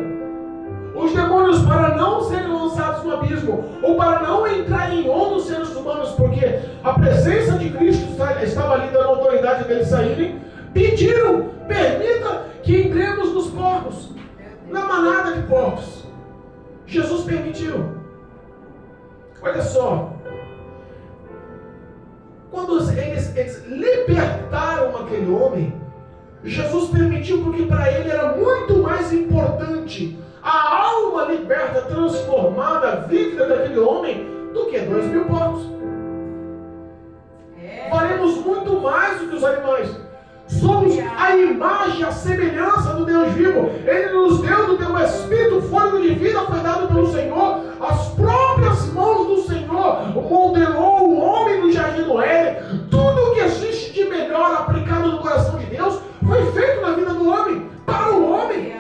Speaker 1: Os demônios, para não serem lançados no abismo, ou para não entrarem em outros seres humanos, porque a presença de Cristo estava ali dando autoridade deles saírem, pediram: permita que entremos nos porcos, na manada de porcos. Jesus permitiu. Olha só. Quando eles libertaram aquele homem, Jesus permitiu, porque para ele era muito mais importante a alma liberta, transformada, vívida daquele homem, do que 2.000 porcos. Valemos muito mais do que os animais. Somos a imagem, a semelhança do Deus vivo. Ele nos deu do teu Espírito, o fôlego de vida foi dado pelo Senhor. As próprias mãos do Senhor modelou o homem no jardim do Éden. Tudo o que existe de melhor aplicado no coração de Deus foi feito na vida do homem, para o homem.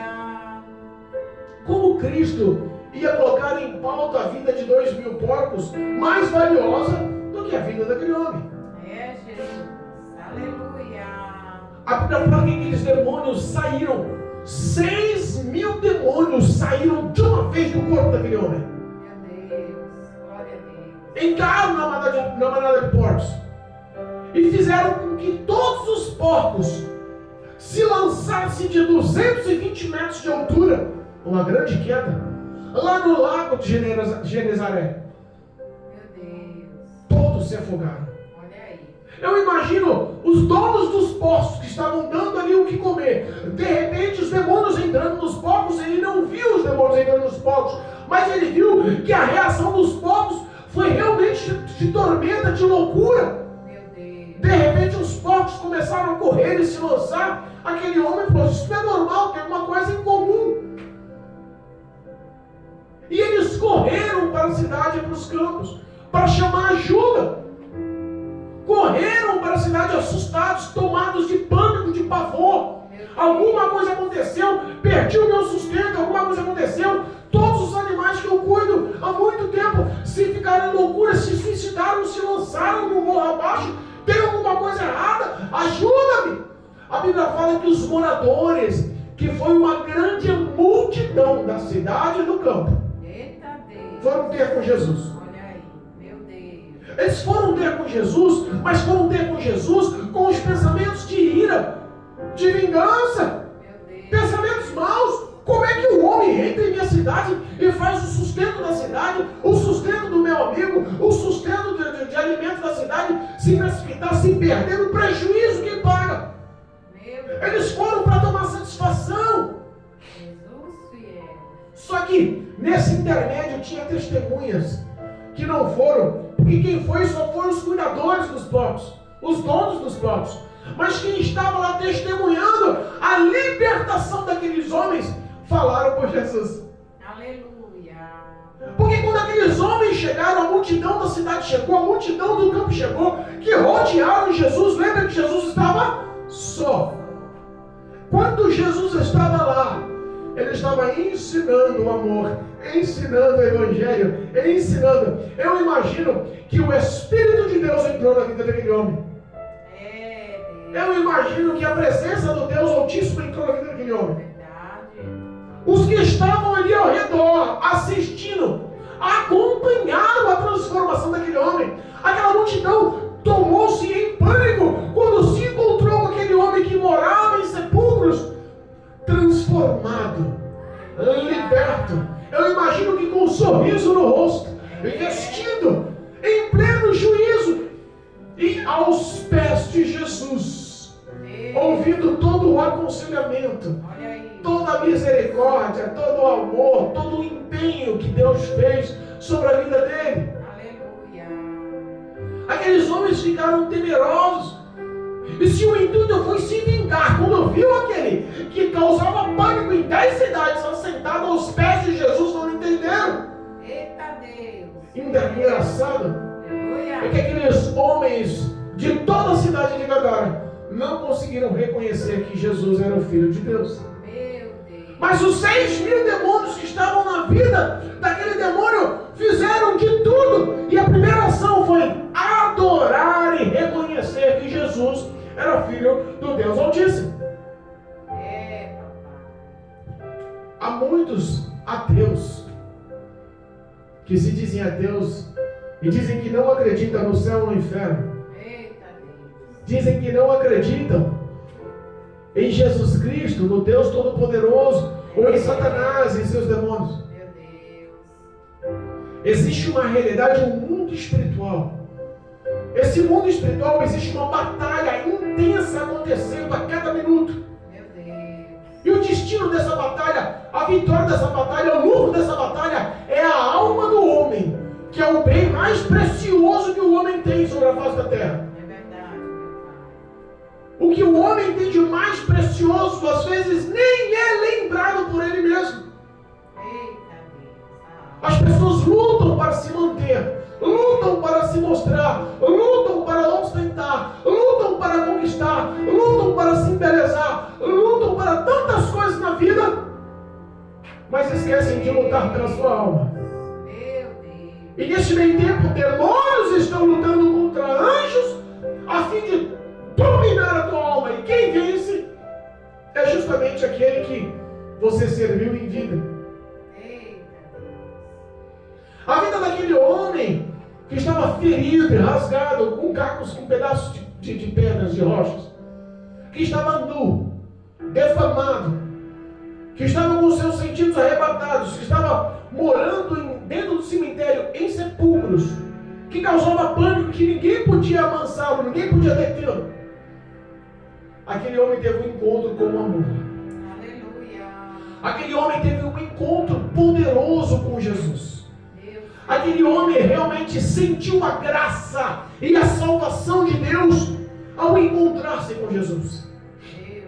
Speaker 1: Como Cristo ia colocar em pauta a vida de 2.000 porcos mais valiosa do que a vida daquele homem?
Speaker 2: Jesus. Aleluia.
Speaker 1: A Bíblia fala que aqueles demônios saíram, 6.000 demônios saíram de uma vez do corpo daquele homem.
Speaker 2: Meu Deus, glória a Deus.
Speaker 1: Entraram na manada de porcos e fizeram com que todos os porcos se lançassem de 220 metros de altura, uma grande queda, lá no lago de Genezaré.
Speaker 2: Meu Deus,
Speaker 1: Todos se afogaram.
Speaker 2: olha aí.
Speaker 1: Eu imagino os donos dos poços que estavam dando ali o que comer. De repente, os demônios entrando nos porcos. Ele não viu os demônios entrando nos porcos, mas ele viu que a reação dos porcos foi realmente de tormenta, de loucura.
Speaker 2: Meu Deus.
Speaker 1: De repente, os porcos começaram a correr e se lançar. Aquele homem falou: isso não é normal, tem alguma coisa em comum. E eles correram para a cidade e para os campos para chamar ajuda. Correram para a cidade assustados, tomados de pânico, de pavor. Alguma coisa aconteceu, perdi o meu sustento, alguma coisa aconteceu. Todos os animais que eu cuido há muito tempo se ficaram em loucura, se suicidaram, se lançaram no morro abaixo. Tem alguma coisa errada? Ajuda-me! A Bíblia fala que os moradores, que foi uma grande multidão da cidade e do campo,
Speaker 2: Eita Deus.
Speaker 1: foram ter com Jesus.
Speaker 2: Olha aí, meu Deus.
Speaker 1: Eles foram ter com Jesus, mas foram ter com Jesus com os pensamentos de ira, de vingança,
Speaker 2: Meu Deus.
Speaker 1: pensamentos maus. Como é que o homem entra em minha cidade e faz o sustento da cidade, o sustento do meu amigo, o sustento de alimento da cidade, se precipitar, se perder, o prejuízo que paga?
Speaker 2: Meu Deus.
Speaker 1: Eles foram para tomar satisfação.
Speaker 2: Jesus fiel.
Speaker 1: Só que nesse intermédio tinha testemunhas que não foram, porque quem foi só foram os cuidadores dos porcos, os donos dos porcos. Mas quem estava lá testemunhando a libertação daqueles homens, falaram por Jesus.
Speaker 2: Aleluia.
Speaker 1: Porque quando aqueles homens chegaram, a multidão da cidade chegou, a multidão do campo chegou, que rodearam Jesus. Lembra que Jesus estava só. Quando Jesus estava lá, ele estava ensinando o amor, ensinando o evangelho, ensinando. Eu imagino que o Espírito de Deus entrou na vida daquele homem.
Speaker 2: É Deus.
Speaker 1: Eu imagino que a presença do Deus Altíssimo entrou na vida daquele homem.
Speaker 2: Verdade.
Speaker 1: Os que estavam ali ao redor, assistindo, acompanharam a transformação daquele homem. Aquela multidão tomou-se em pânico quando se encontrou com aquele homem que morava em sepulcros, transformado, liberto. Eu imagino que com um sorriso no rosto, vestido em pleno juízo, e aos pés de Jesus, ouvindo todo o aconselhamento,
Speaker 2: Olha aí.
Speaker 1: toda a misericórdia, todo o amor, todo o empenho que Deus fez sobre a vida dele.
Speaker 2: Aleluia.
Speaker 1: Aqueles homens ficaram temerosos. E se o intuito foi se vingar, quando viu aquele que causava pânico em 10 cidades, assentado aos pés de Jesus, não entenderam.
Speaker 2: Eita Deus.
Speaker 1: Engraçado é
Speaker 2: Aleluia.
Speaker 1: que aqueles homens de toda a cidade de Gadara não conseguiram reconhecer que Jesus era o Filho de Deus.
Speaker 2: Meu Deus.
Speaker 1: Mas os 6.000 demônios que estavam na vida daquele demônio fizeram de tudo. E a primeira ação foi adorar e reconhecer que Jesus era Filho do Deus Altíssimo.
Speaker 2: É, papai.
Speaker 1: Há muitos ateus que se dizem ateus e dizem que não acreditam no céu ou no inferno.
Speaker 2: Eita Deus.
Speaker 1: Dizem que não acreditam em Jesus Cristo, no Deus Todo-Poderoso, ou em Satanás e seus demônios.
Speaker 2: Meu Deus.
Speaker 1: Existe uma realidade, um mundo espiritual. Esse mundo espiritual, existe uma batalha intensa acontecendo a cada minuto.
Speaker 2: Meu Deus.
Speaker 1: E o destino dessa batalha, a vitória dessa batalha, o lucro dessa batalha é a alma do homem, que é o bem mais precioso que o homem tem sobre a face da terra.
Speaker 2: É verdade, meu pai.
Speaker 1: O que o homem tem de mais precioso, às vezes, nem é lembrado por ele mesmo.
Speaker 2: Eita Deus.
Speaker 1: As pessoas lutam para se manter, lutam para se mostrar, lutam para ostentar, lutam para conquistar, lutam para se embelezar, lutam para tantas coisas na vida, mas esquecem de lutar pela sua alma.
Speaker 2: Meu Deus.
Speaker 1: E neste meio tempo, demônios estão lutando contra anjos a fim de dominar a tua alma. E quem vence é justamente aquele que você serviu em vida.
Speaker 2: Eita Deus.
Speaker 1: A vida daquele homem que estava ferido e rasgado, com cacos, com pedaços de pedras, de rochas, que estava nu, defamado, que estava com seus sentidos arrebatados, que estava morando dentro do cemitério, em sepulcros, que causava pânico, que ninguém podia amansá-lo, ninguém podia detê-lo. Aquele homem teve um encontro com o amor.
Speaker 2: Aleluia.
Speaker 1: Aquele homem teve um encontro poderoso com Jesus.
Speaker 2: Deus.
Speaker 1: Aquele homem realmente sentiu a graça e a salvação de Deus ao encontrar-se com Jesus.
Speaker 2: Deus fiel.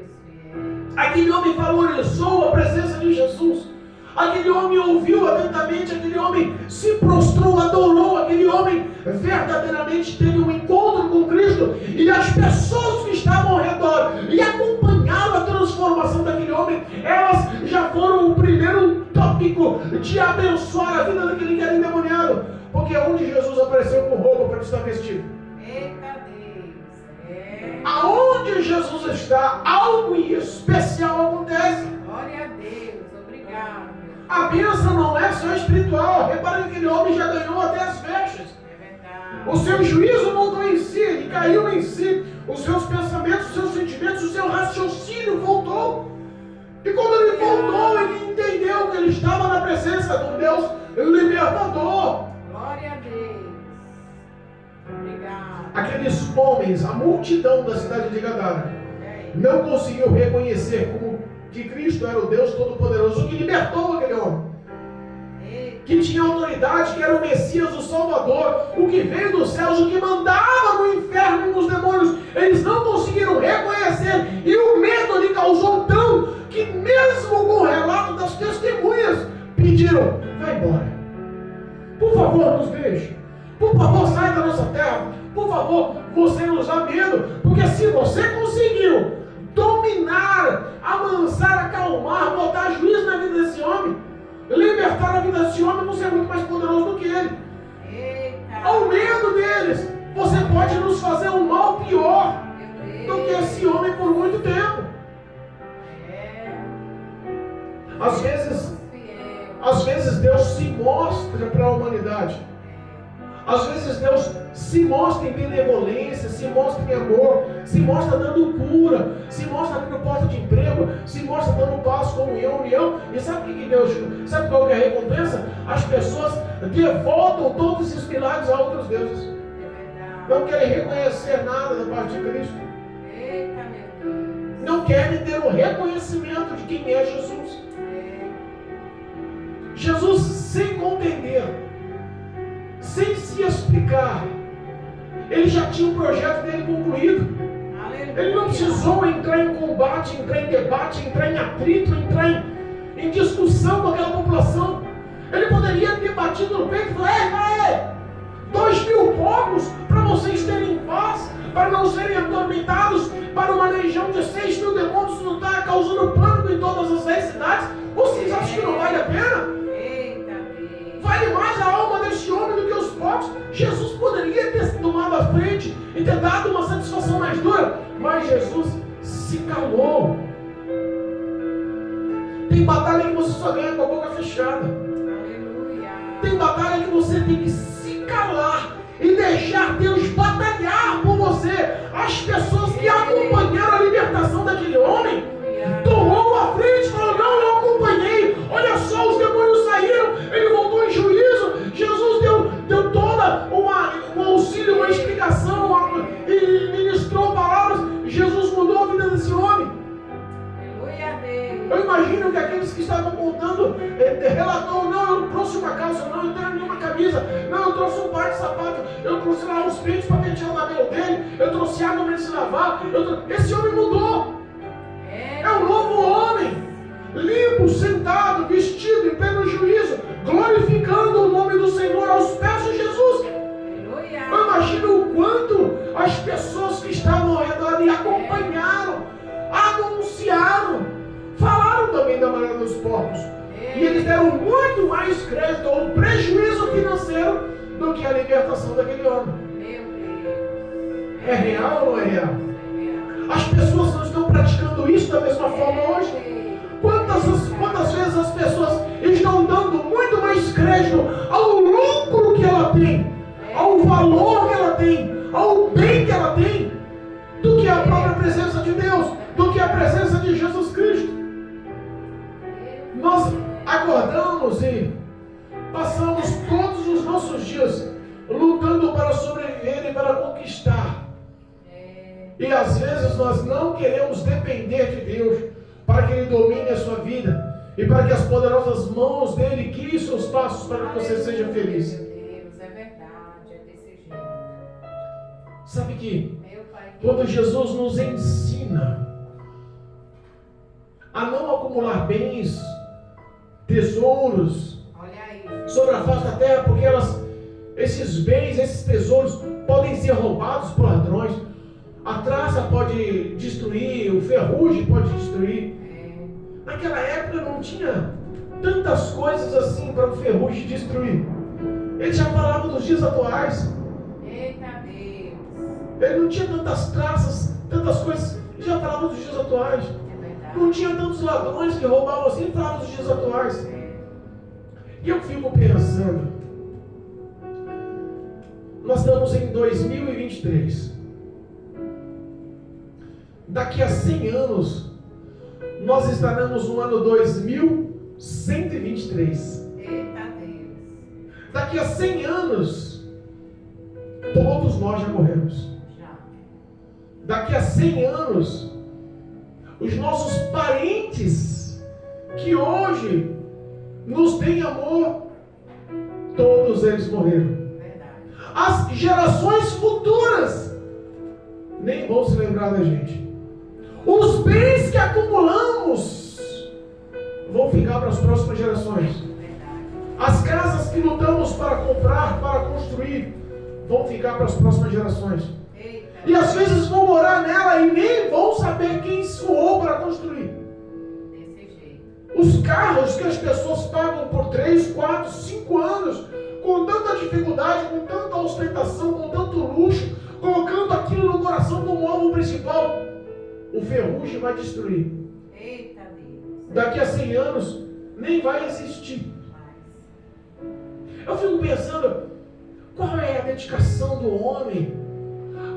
Speaker 1: Aquele homem valorizou a presença de Jesus. Aquele homem ouviu atentamente, aquele homem se prostrou, adorou, aquele homem verdadeiramente teve um encontro com Cristo. E as pessoas que estavam ao redor e acompanharam a transformação daquele homem, elas já foram o primeiro tópico de abençoar a vida daquele que era endemoniado. Porque onde Jesus apareceu com roupa para estar vestido?
Speaker 2: Eita Deus.
Speaker 1: Aonde Jesus está, algo especial acontece.
Speaker 2: Glória a Deus. Obrigado.
Speaker 1: A bênção não é só espiritual. Repara que aquele homem já ganhou até as vestes.
Speaker 2: É verdade.
Speaker 1: O seu juízo voltou em si, ele caiu em si. Os seus pensamentos, os seus sentimentos, o seu raciocínio voltou. E quando ele voltou, ele entendeu que ele estava na presença de um Deus libertador.
Speaker 2: Glória a Deus. Obrigado.
Speaker 1: Aqueles homens, a multidão da cidade de Gadara, não conseguiu reconhecer como que Cristo era o Deus Todo-Poderoso, o que libertou aquele homem, que tinha autoridade, que era o Messias, o Salvador, o que veio dos céus, o que mandava no inferno e nos demônios. Eles não conseguiram reconhecer, e o medo lhe causou tão que mesmo com o relato das testemunhas, pediram: vai embora, por favor nos deixe, por favor sai da nossa terra, por favor, você nos dá medo, porque se você conseguiu dominar, amansar, acalmar, botar juízo na vida desse homem, libertar a vida desse homem, você é muito mais poderoso do que ele.
Speaker 2: Eita.
Speaker 1: Ao medo deles, você pode nos fazer um mal pior do que esse homem por muito tempo. Às vezes Deus se mostra para a humanidade. Às vezes Deus se mostra em benevolência, se mostra em amor, se mostra dando cura, se mostra abrindo porta de emprego, se mostra dando paz, comunhão, união. E sabe o que Deus, sabe qual que é a recompensa? As pessoas devoltam todos esses milagres a outros deuses. Não querem reconhecer nada da parte de Cristo.
Speaker 2: Eita, meu Deus.
Speaker 1: Não querem ter o reconhecimento de quem é Jesus. Jesus, sem compreender, sem se explicar, ele já tinha o projeto dele concluído.
Speaker 2: Aleluia.
Speaker 1: Ele não precisou entrar em combate, entrar em debate, entrar em atrito, entrar em discussão com aquela população. Ele poderia ter batido no peito e falar: 2.000 povos para vocês terem paz, para não serem atormentados, para uma legião de 6.000 demônios não estar causando pânico em todas as 10 cidades. Vocês acham que não vale a pena? Vale mais a alma deste homem do que os povos. Jesus poderia ter tomado a frente e ter dado uma satisfação mais dura, mas Jesus se calou. Tem batalha que você só ganha com a boca fechada.
Speaker 2: Aleluia.
Speaker 1: Tem batalha que você tem que se calar e deixar Deus batalhar por você. As pessoas que acompanharam a libertação daquele homem tomou a frente e falou: não, eu acompanhei. Olha só, os demônios saíram, ele voltou em juízo. Jesus deu toda um auxílio, uma explicação, e ministrou palavras. Jesus mudou a vida desse homem. Eu imagino que aqueles que estavam contando, relatou: não, eu trouxe uma calça, não, eu tenho nenhuma camisa, não, eu trouxe um par de sapato, eu trouxe lá uns peitos para pentear o cabelo dele, eu trouxe água para ele se lavar. Esse homem mudou. É um novo homem, limpo, sentado, vestido, em pleno juízo, glorificando o nome do Senhor aos pés de Jesus. Eu imagino o quanto as pessoas que estavam ao redor e acompanharam, anunciaram, falaram também da maneira dos porcos. E eles deram muito mais crédito ao prejuízo financeiro do que a libertação daquele homem. É real ou não é real? As pessoas não estão praticando isso da mesma forma hoje. Quantas vezes as pessoas estão dando muito mais crédito ao lucro que ela tem, ao valor que ela tem, ao bem que ela tem, do que a própria presença de Deus, do que a presença de Jesus Cristo. Nós acordamos e passamos todos os nossos dias lutando para sobreviver e para conquistar. E às vezes nós não queremos depender de Deus para que Ele domine a sua vida e para que as poderosas mãos dEle guiem seus passos para que você seja feliz.
Speaker 2: Meu Deus, é verdade, é desse jeito.
Speaker 1: Sabe que
Speaker 2: Meu Pai,
Speaker 1: quando Jesus nos ensina a não acumular bens, tesouros
Speaker 2: olha aí.
Speaker 1: sobre a face da terra, porque esses bens, esses tesouros podem ser roubados por ladrões. A traça pode destruir, o ferrugem pode destruir. Naquela época não tinha tantas coisas assim para o ferrugem destruir. Ele já falava dos dias atuais.
Speaker 2: Eita Deus.
Speaker 1: Ele não tinha tantas traças, tantas coisas. Ele já falava dos dias atuais.
Speaker 2: É verdade.
Speaker 1: Não tinha tantos ladrões que roubavam assim. Ele falava dos dias atuais. E eu fico pensando, nós estamos em 2023. Daqui a 100 anos, nós estaremos no ano 2123.
Speaker 2: Eita Deus.
Speaker 1: Daqui a 100 anos, todos nós já morremos.
Speaker 2: Já.
Speaker 1: Daqui a 100 anos, os nossos parentes, que hoje nos têm amor, todos eles morreram.
Speaker 2: Verdade.
Speaker 1: As gerações futuras nem vão se lembrar da gente. Os bens que acumulamos vão ficar para as próximas gerações.
Speaker 2: Verdade.
Speaker 1: As casas que lutamos para comprar, para construir, vão ficar para as próximas gerações.
Speaker 2: Eita.
Speaker 1: E às vezes vão morar nela e nem vão saber quem suou para construir.
Speaker 2: Desse jeito.
Speaker 1: Os carros que as pessoas pagam por 3, 4, 5 anos, com tanta dificuldade, com tanta ostentação, com tanto luxo, colocando aquilo no coração como alvo principal, o ferrugem vai destruir.
Speaker 2: Eita Deus.
Speaker 1: Daqui a 100 anos, nem vai existir.
Speaker 2: Mas,
Speaker 1: Eu fico pensando, qual é a dedicação do homem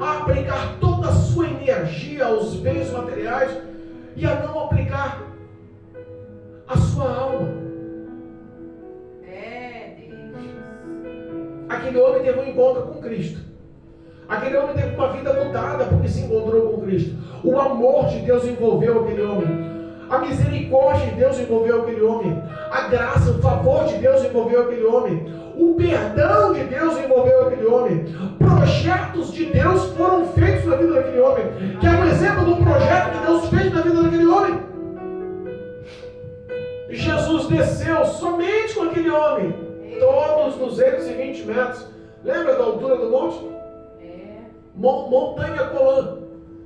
Speaker 1: a aplicar toda a sua energia aos bens materiais e a não aplicar a sua alma?
Speaker 2: Deus.
Speaker 1: Aquele homem teve um encontro com Cristo. Aquele homem teve uma vida mudada porque se encontrou com Cristo. O amor de Deus envolveu aquele homem. A misericórdia de Deus envolveu aquele homem. A graça, o favor de Deus envolveu aquele homem. O perdão de Deus envolveu aquele homem. Projetos de Deus foram feitos na vida daquele homem. Que é um exemplo do projeto que Deus fez na vida daquele homem. Jesus desceu somente com aquele homem. Todos 220 metros. Lembra da altura do monte? Montanha Colã,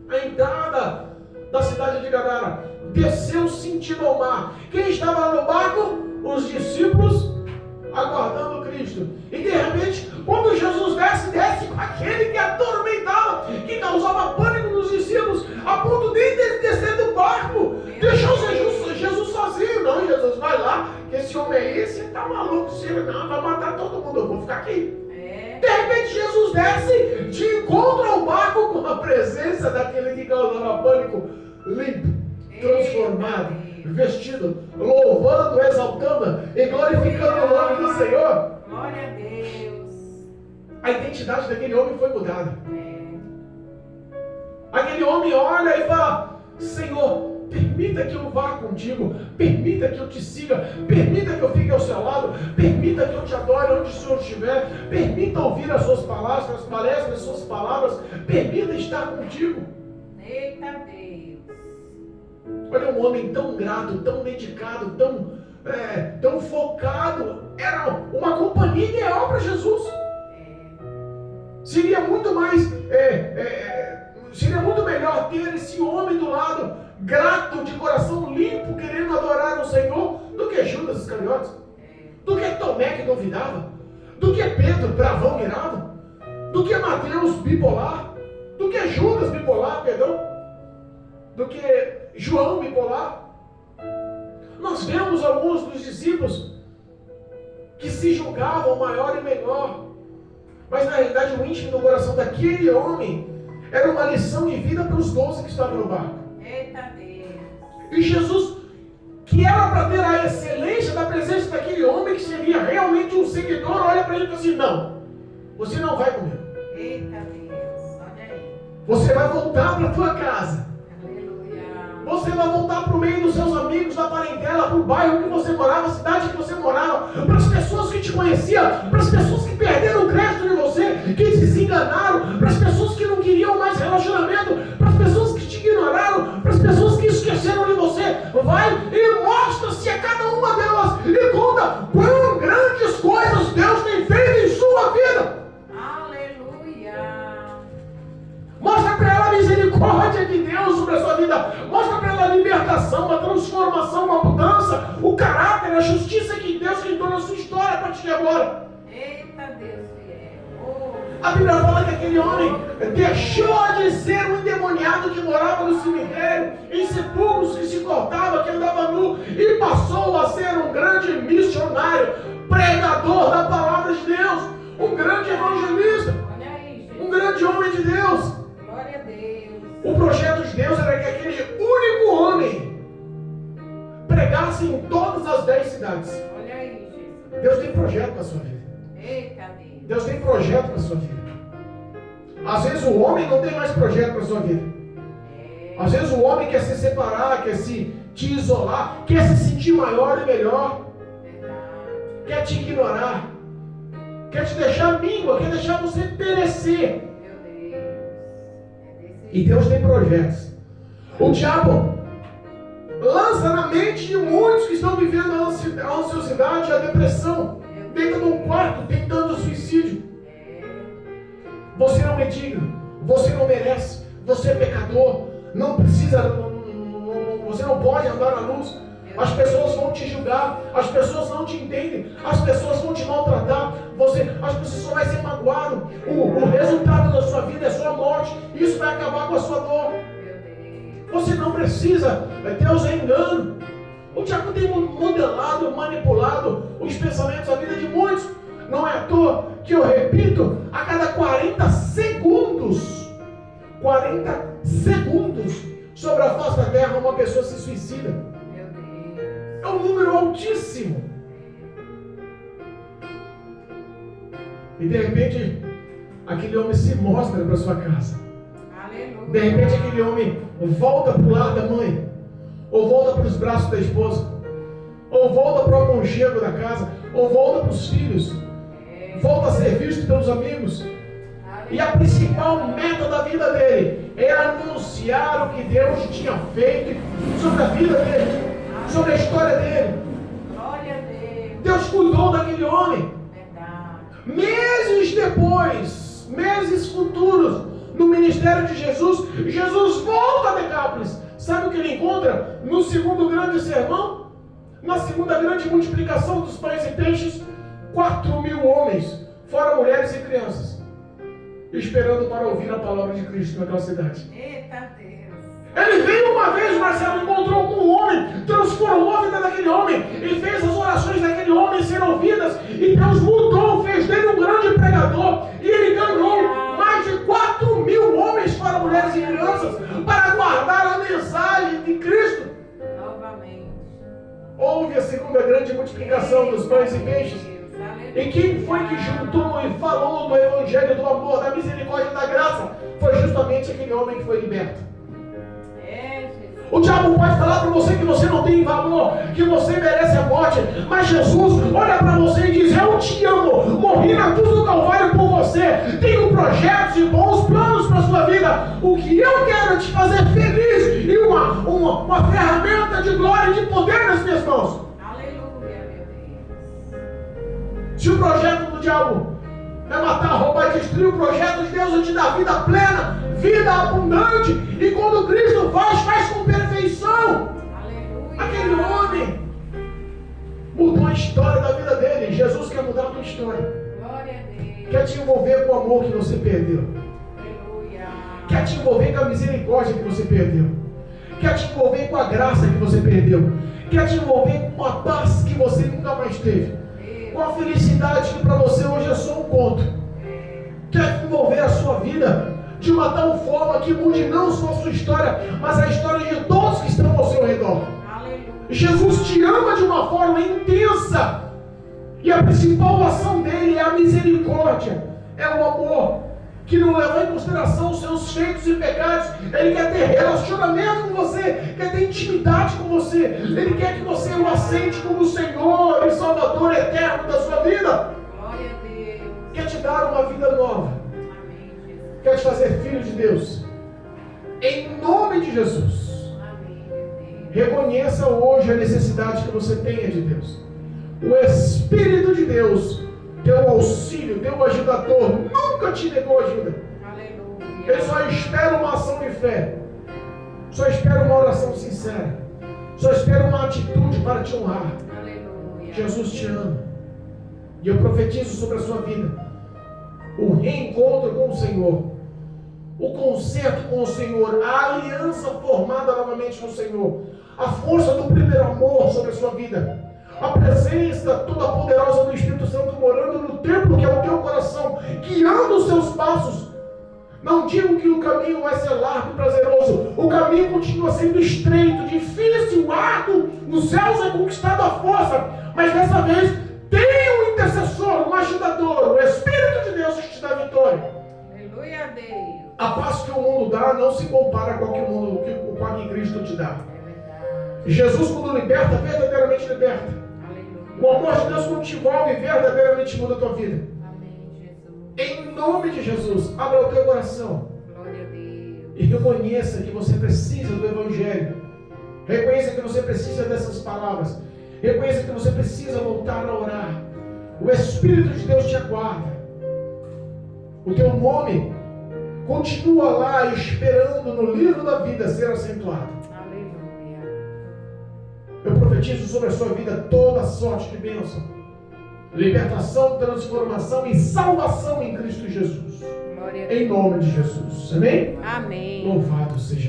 Speaker 1: a entrada da cidade de Gadara, desceu sentido ao mar. Quem estava lá no barco? Os discípulos aguardando Cristo. E de repente, quando Jesus desce com aquele que atormentava, que causava pânico nos discípulos, a ponto de ele descer do barco, deixou Jesus sozinho. Não, Jesus, vai lá, que esse homem aí, você está maluco, não, vai matar todo mundo, eu vou ficar aqui. De repente Jesus desce de encontro ao barco com a presença daquele que causava pânico, limpo, transformado, vestido, louvando, exaltando e glorificando o nome do Senhor.
Speaker 2: Glória a Deus.
Speaker 1: A identidade daquele homem foi mudada. Aquele homem olha e fala: Senhor, permita que eu vá contigo, permita que eu te siga, permita que eu fique ao seu lado, permita que eu te adore onde o Senhor estiver, permita ouvir as suas palestras, as suas palavras, permita estar contigo.
Speaker 2: Eita Deus.
Speaker 1: Olha, um homem tão grato, tão dedicado, tão focado, era uma companhia ideal para Jesus. Seria muito melhor ter esse homem do lado, grato, de coração limpo, querendo adorar o Senhor, do que Judas Iscariotes, do que Tomé que duvidava, do que Pedro bravão mirado, do que Mateus bipolar, do que Judas bipolar, perdão. do que João bipolar. Nós vemos alguns dos discípulos que se julgavam maior e melhor, mas na realidade o íntimo do coração daquele homem era uma lição de vida para os 12 que estavam no barco.
Speaker 2: Eita Deus.
Speaker 1: E Jesus, que era para ter a excelência da presença daquele homem que seria realmente um seguidor, olha para ele e fala assim: não, você não vai comigo.
Speaker 2: Eita Deus. Olha aí.
Speaker 1: Você vai voltar para a tua casa.
Speaker 2: Aleluia.
Speaker 1: Você vai voltar para o meio dos seus amigos, da parentela, para o bairro que você morava, a cidade que você morava, para as pessoas que te conheciam, para as pessoas que perderam o crédito de você, que te desenganaram, para as pessoas que não queriam mais relacionamento, para as pessoas que te ignoraram, para as pessoas que esqueceram de você. Vai e mostra-se a cada uma delas e conta quão grandes coisas Deus tem feito em sua vida.
Speaker 2: Aleluia.
Speaker 1: Mostra para ela a misericórdia de Deus sobre a sua vida. Mostra para ela a libertação, a transformação, a mudança, o caráter, a justiça que Deus criou na sua história a partir de agora.
Speaker 2: Eita Deus fiel. Oh.
Speaker 1: A Bíblia fala que aquele homem deixou de ser um endemoniado que morava no cemitério, em sepulcros, que se cortava, que andava nu, e passou a ser um grande missionário, pregador da palavra de Deus, um grande evangelista,
Speaker 2: Olha aí,
Speaker 1: um grande homem de Deus.
Speaker 2: Glória a Deus.
Speaker 1: O projeto de Deus era que aquele único homem pregasse em todas as 10 cidades.
Speaker 2: Olha aí, Jesus.
Speaker 1: Deus tem projeto para a sua vida.
Speaker 2: Eita Deus.
Speaker 1: Deus tem projeto para a sua vida. Às vezes o homem não tem mais projeto para a sua vida. Às vezes o homem quer se separar, quer te isolar, quer se sentir maior e melhor,
Speaker 2: Verdade.
Speaker 1: quer te ignorar, quer te deixar míngua, quer deixar você perecer.
Speaker 2: Meu Deus. É desse
Speaker 1: E Deus tem projetos. O diabo lança na mente de muitos que estão vivendo a ansiosidade e a depressão, dentro de um quarto, tentando suicídio. Você não é digno, você não merece, você é pecador, não precisa, você não pode andar na luz. As pessoas vão te julgar, as pessoas não te entendem, as pessoas vão te maltratar, as pessoas só vai ser magoado. O resultado da sua vida é sua morte, isso vai acabar com a sua dor. Você não precisa, Deus é engano. O diabo tem modelado, manipulado os pensamentos da vida de muitos. Não é à toa que eu repito, a cada 40 segundos, sobre a face da terra, uma pessoa se suicida.
Speaker 2: Meu Deus.
Speaker 1: É um número altíssimo. E de repente, aquele homem se mostra para sua casa.
Speaker 2: Aleluia.
Speaker 1: De repente, aquele homem volta para o lar da mãe, ou volta para os braços da esposa, ou volta para o aconchego da casa, ou volta para os filhos, volta a ser visto pelos amigos. E a principal meta da vida dele é anunciar o que Deus tinha feito sobre a vida dele, sobre a história dele.
Speaker 2: Glória a Deus.
Speaker 1: Deus cuidou daquele homem.
Speaker 2: Verdade.
Speaker 1: Meses depois, meses futuros, no ministério de Jesus, Jesus volta a Decápolis. Sabe o que ele encontra no segundo grande sermão? Na segunda grande multiplicação dos pães e peixes, 4.000 homens, fora mulheres e crianças, esperando para ouvir a palavra de Cristo naquela cidade.
Speaker 2: Eita Deus.
Speaker 1: Ele veio uma vez, Marcelo, encontrou com um homem, transformou a vida daquele homem e fez as orações daquele homem serem ouvidas, e Deus mudou, fez dele um grande pregador, e ele ganhou mais de 4.000 homens, fora mulheres e crianças, para guardar a mensagem de Cristo.
Speaker 2: Novamente.
Speaker 1: Houve a segunda grande multiplicação dos pães e peixes. E quem foi que juntou e falou do evangelho, do amor, da misericórdia e da graça? Foi justamente aquele homem que foi liberto. O diabo pode falar para você que você não tem valor, que você merece a morte, mas Jesus olha para você e diz: eu te amo, morri na cruz do Calvário por você, tenho projetos e bons planos para a sua vida. O que eu quero é te fazer feliz e uma ferramenta de glória e de poder nas minhas mãos.
Speaker 2: Aleluia, meu Deus.
Speaker 1: Se o projeto do diabo é matar, roubar e destruir, o projeto de Deus é te dar vida plena, vida abundante, e quando Cristo faz com perfeição.
Speaker 2: Aleluia.
Speaker 1: Aquele homem mudou a história da vida dele. Jesus quer mudar a tua história,
Speaker 2: Glória a Deus.
Speaker 1: quer te envolver com o amor que você perdeu,
Speaker 2: Aleluia.
Speaker 1: quer te envolver com a misericórdia que você perdeu, quer te envolver com a graça que você perdeu, quer te envolver com a paz que você nunca mais teve, com a felicidade que para você hoje é só um conto. Quer envolver a sua vida de uma tal forma que mude não só a sua história, mas a história de todos que estão ao seu redor.
Speaker 2: Aleluia.
Speaker 1: Jesus te ama de uma forma intensa. E a principal ação dele é a misericórdia, é o amor, que não leva em consideração os seus feitos e pecados. Ele quer ter relacionamento com você, quer ter intimidade com você. Ele quer que você o aceite como Senhor e Salvador eterno da sua vida.
Speaker 2: Glória a Deus.
Speaker 1: Quer te dar uma vida nova,
Speaker 2: Amém, Jesus.
Speaker 1: quer te fazer filho de Deus. Em nome de Jesus,
Speaker 2: Amém, meu Deus.
Speaker 1: reconheça hoje a necessidade que você tenha de Deus. O Espírito de Deus, teu auxílio, teu ajudador, nunca te negou ajuda.
Speaker 2: Aleluia.
Speaker 1: Ele só espera uma ação de fé, só espera uma oração sincera, só espera uma atitude para te honrar.
Speaker 2: Aleluia.
Speaker 1: Jesus te ama. E eu profetizo sobre a sua vida o reencontro com o Senhor, o concerto com o Senhor, a aliança formada novamente com o Senhor, a força do primeiro amor sobre a sua vida, a presença toda poderosa do Espírito Santo morando no templo que é o teu coração, guiando os seus passos. Não digo que o caminho vai ser largo e prazeroso, o caminho continua sendo estreito, difícil, árduo. Nos céus é conquistado a força, mas dessa vez tem um intercessor, um ajudador, o Espírito de Deus que te dá vitória.
Speaker 2: Aleluia a Deus.
Speaker 1: A paz que o mundo dá não se compara com a que Cristo te dá.
Speaker 2: É verdade.
Speaker 1: Jesus, quando liberta, verdadeiramente liberta.
Speaker 2: Aleluia.
Speaker 1: O amor de Deus, quando te envolve, verdadeiramente muda a tua vida.
Speaker 2: Amém, Jesus.
Speaker 1: Em nome de Jesus, abra o teu coração
Speaker 2: Glória a Deus.
Speaker 1: e reconheça que você precisa do Evangelho. Reconheça que você precisa dessas palavras. Reconheça que você precisa voltar a orar. O Espírito de Deus te aguarda. O teu nome continua lá esperando no livro da vida ser acentuado.
Speaker 2: Aleluia.
Speaker 1: Eu profetizo sobre a sua vida toda sorte de bênção, libertação, transformação e salvação em Cristo Jesus.
Speaker 2: Glória a Deus.
Speaker 1: Em nome de Jesus. Amém?
Speaker 2: Amém.
Speaker 1: Louvado seja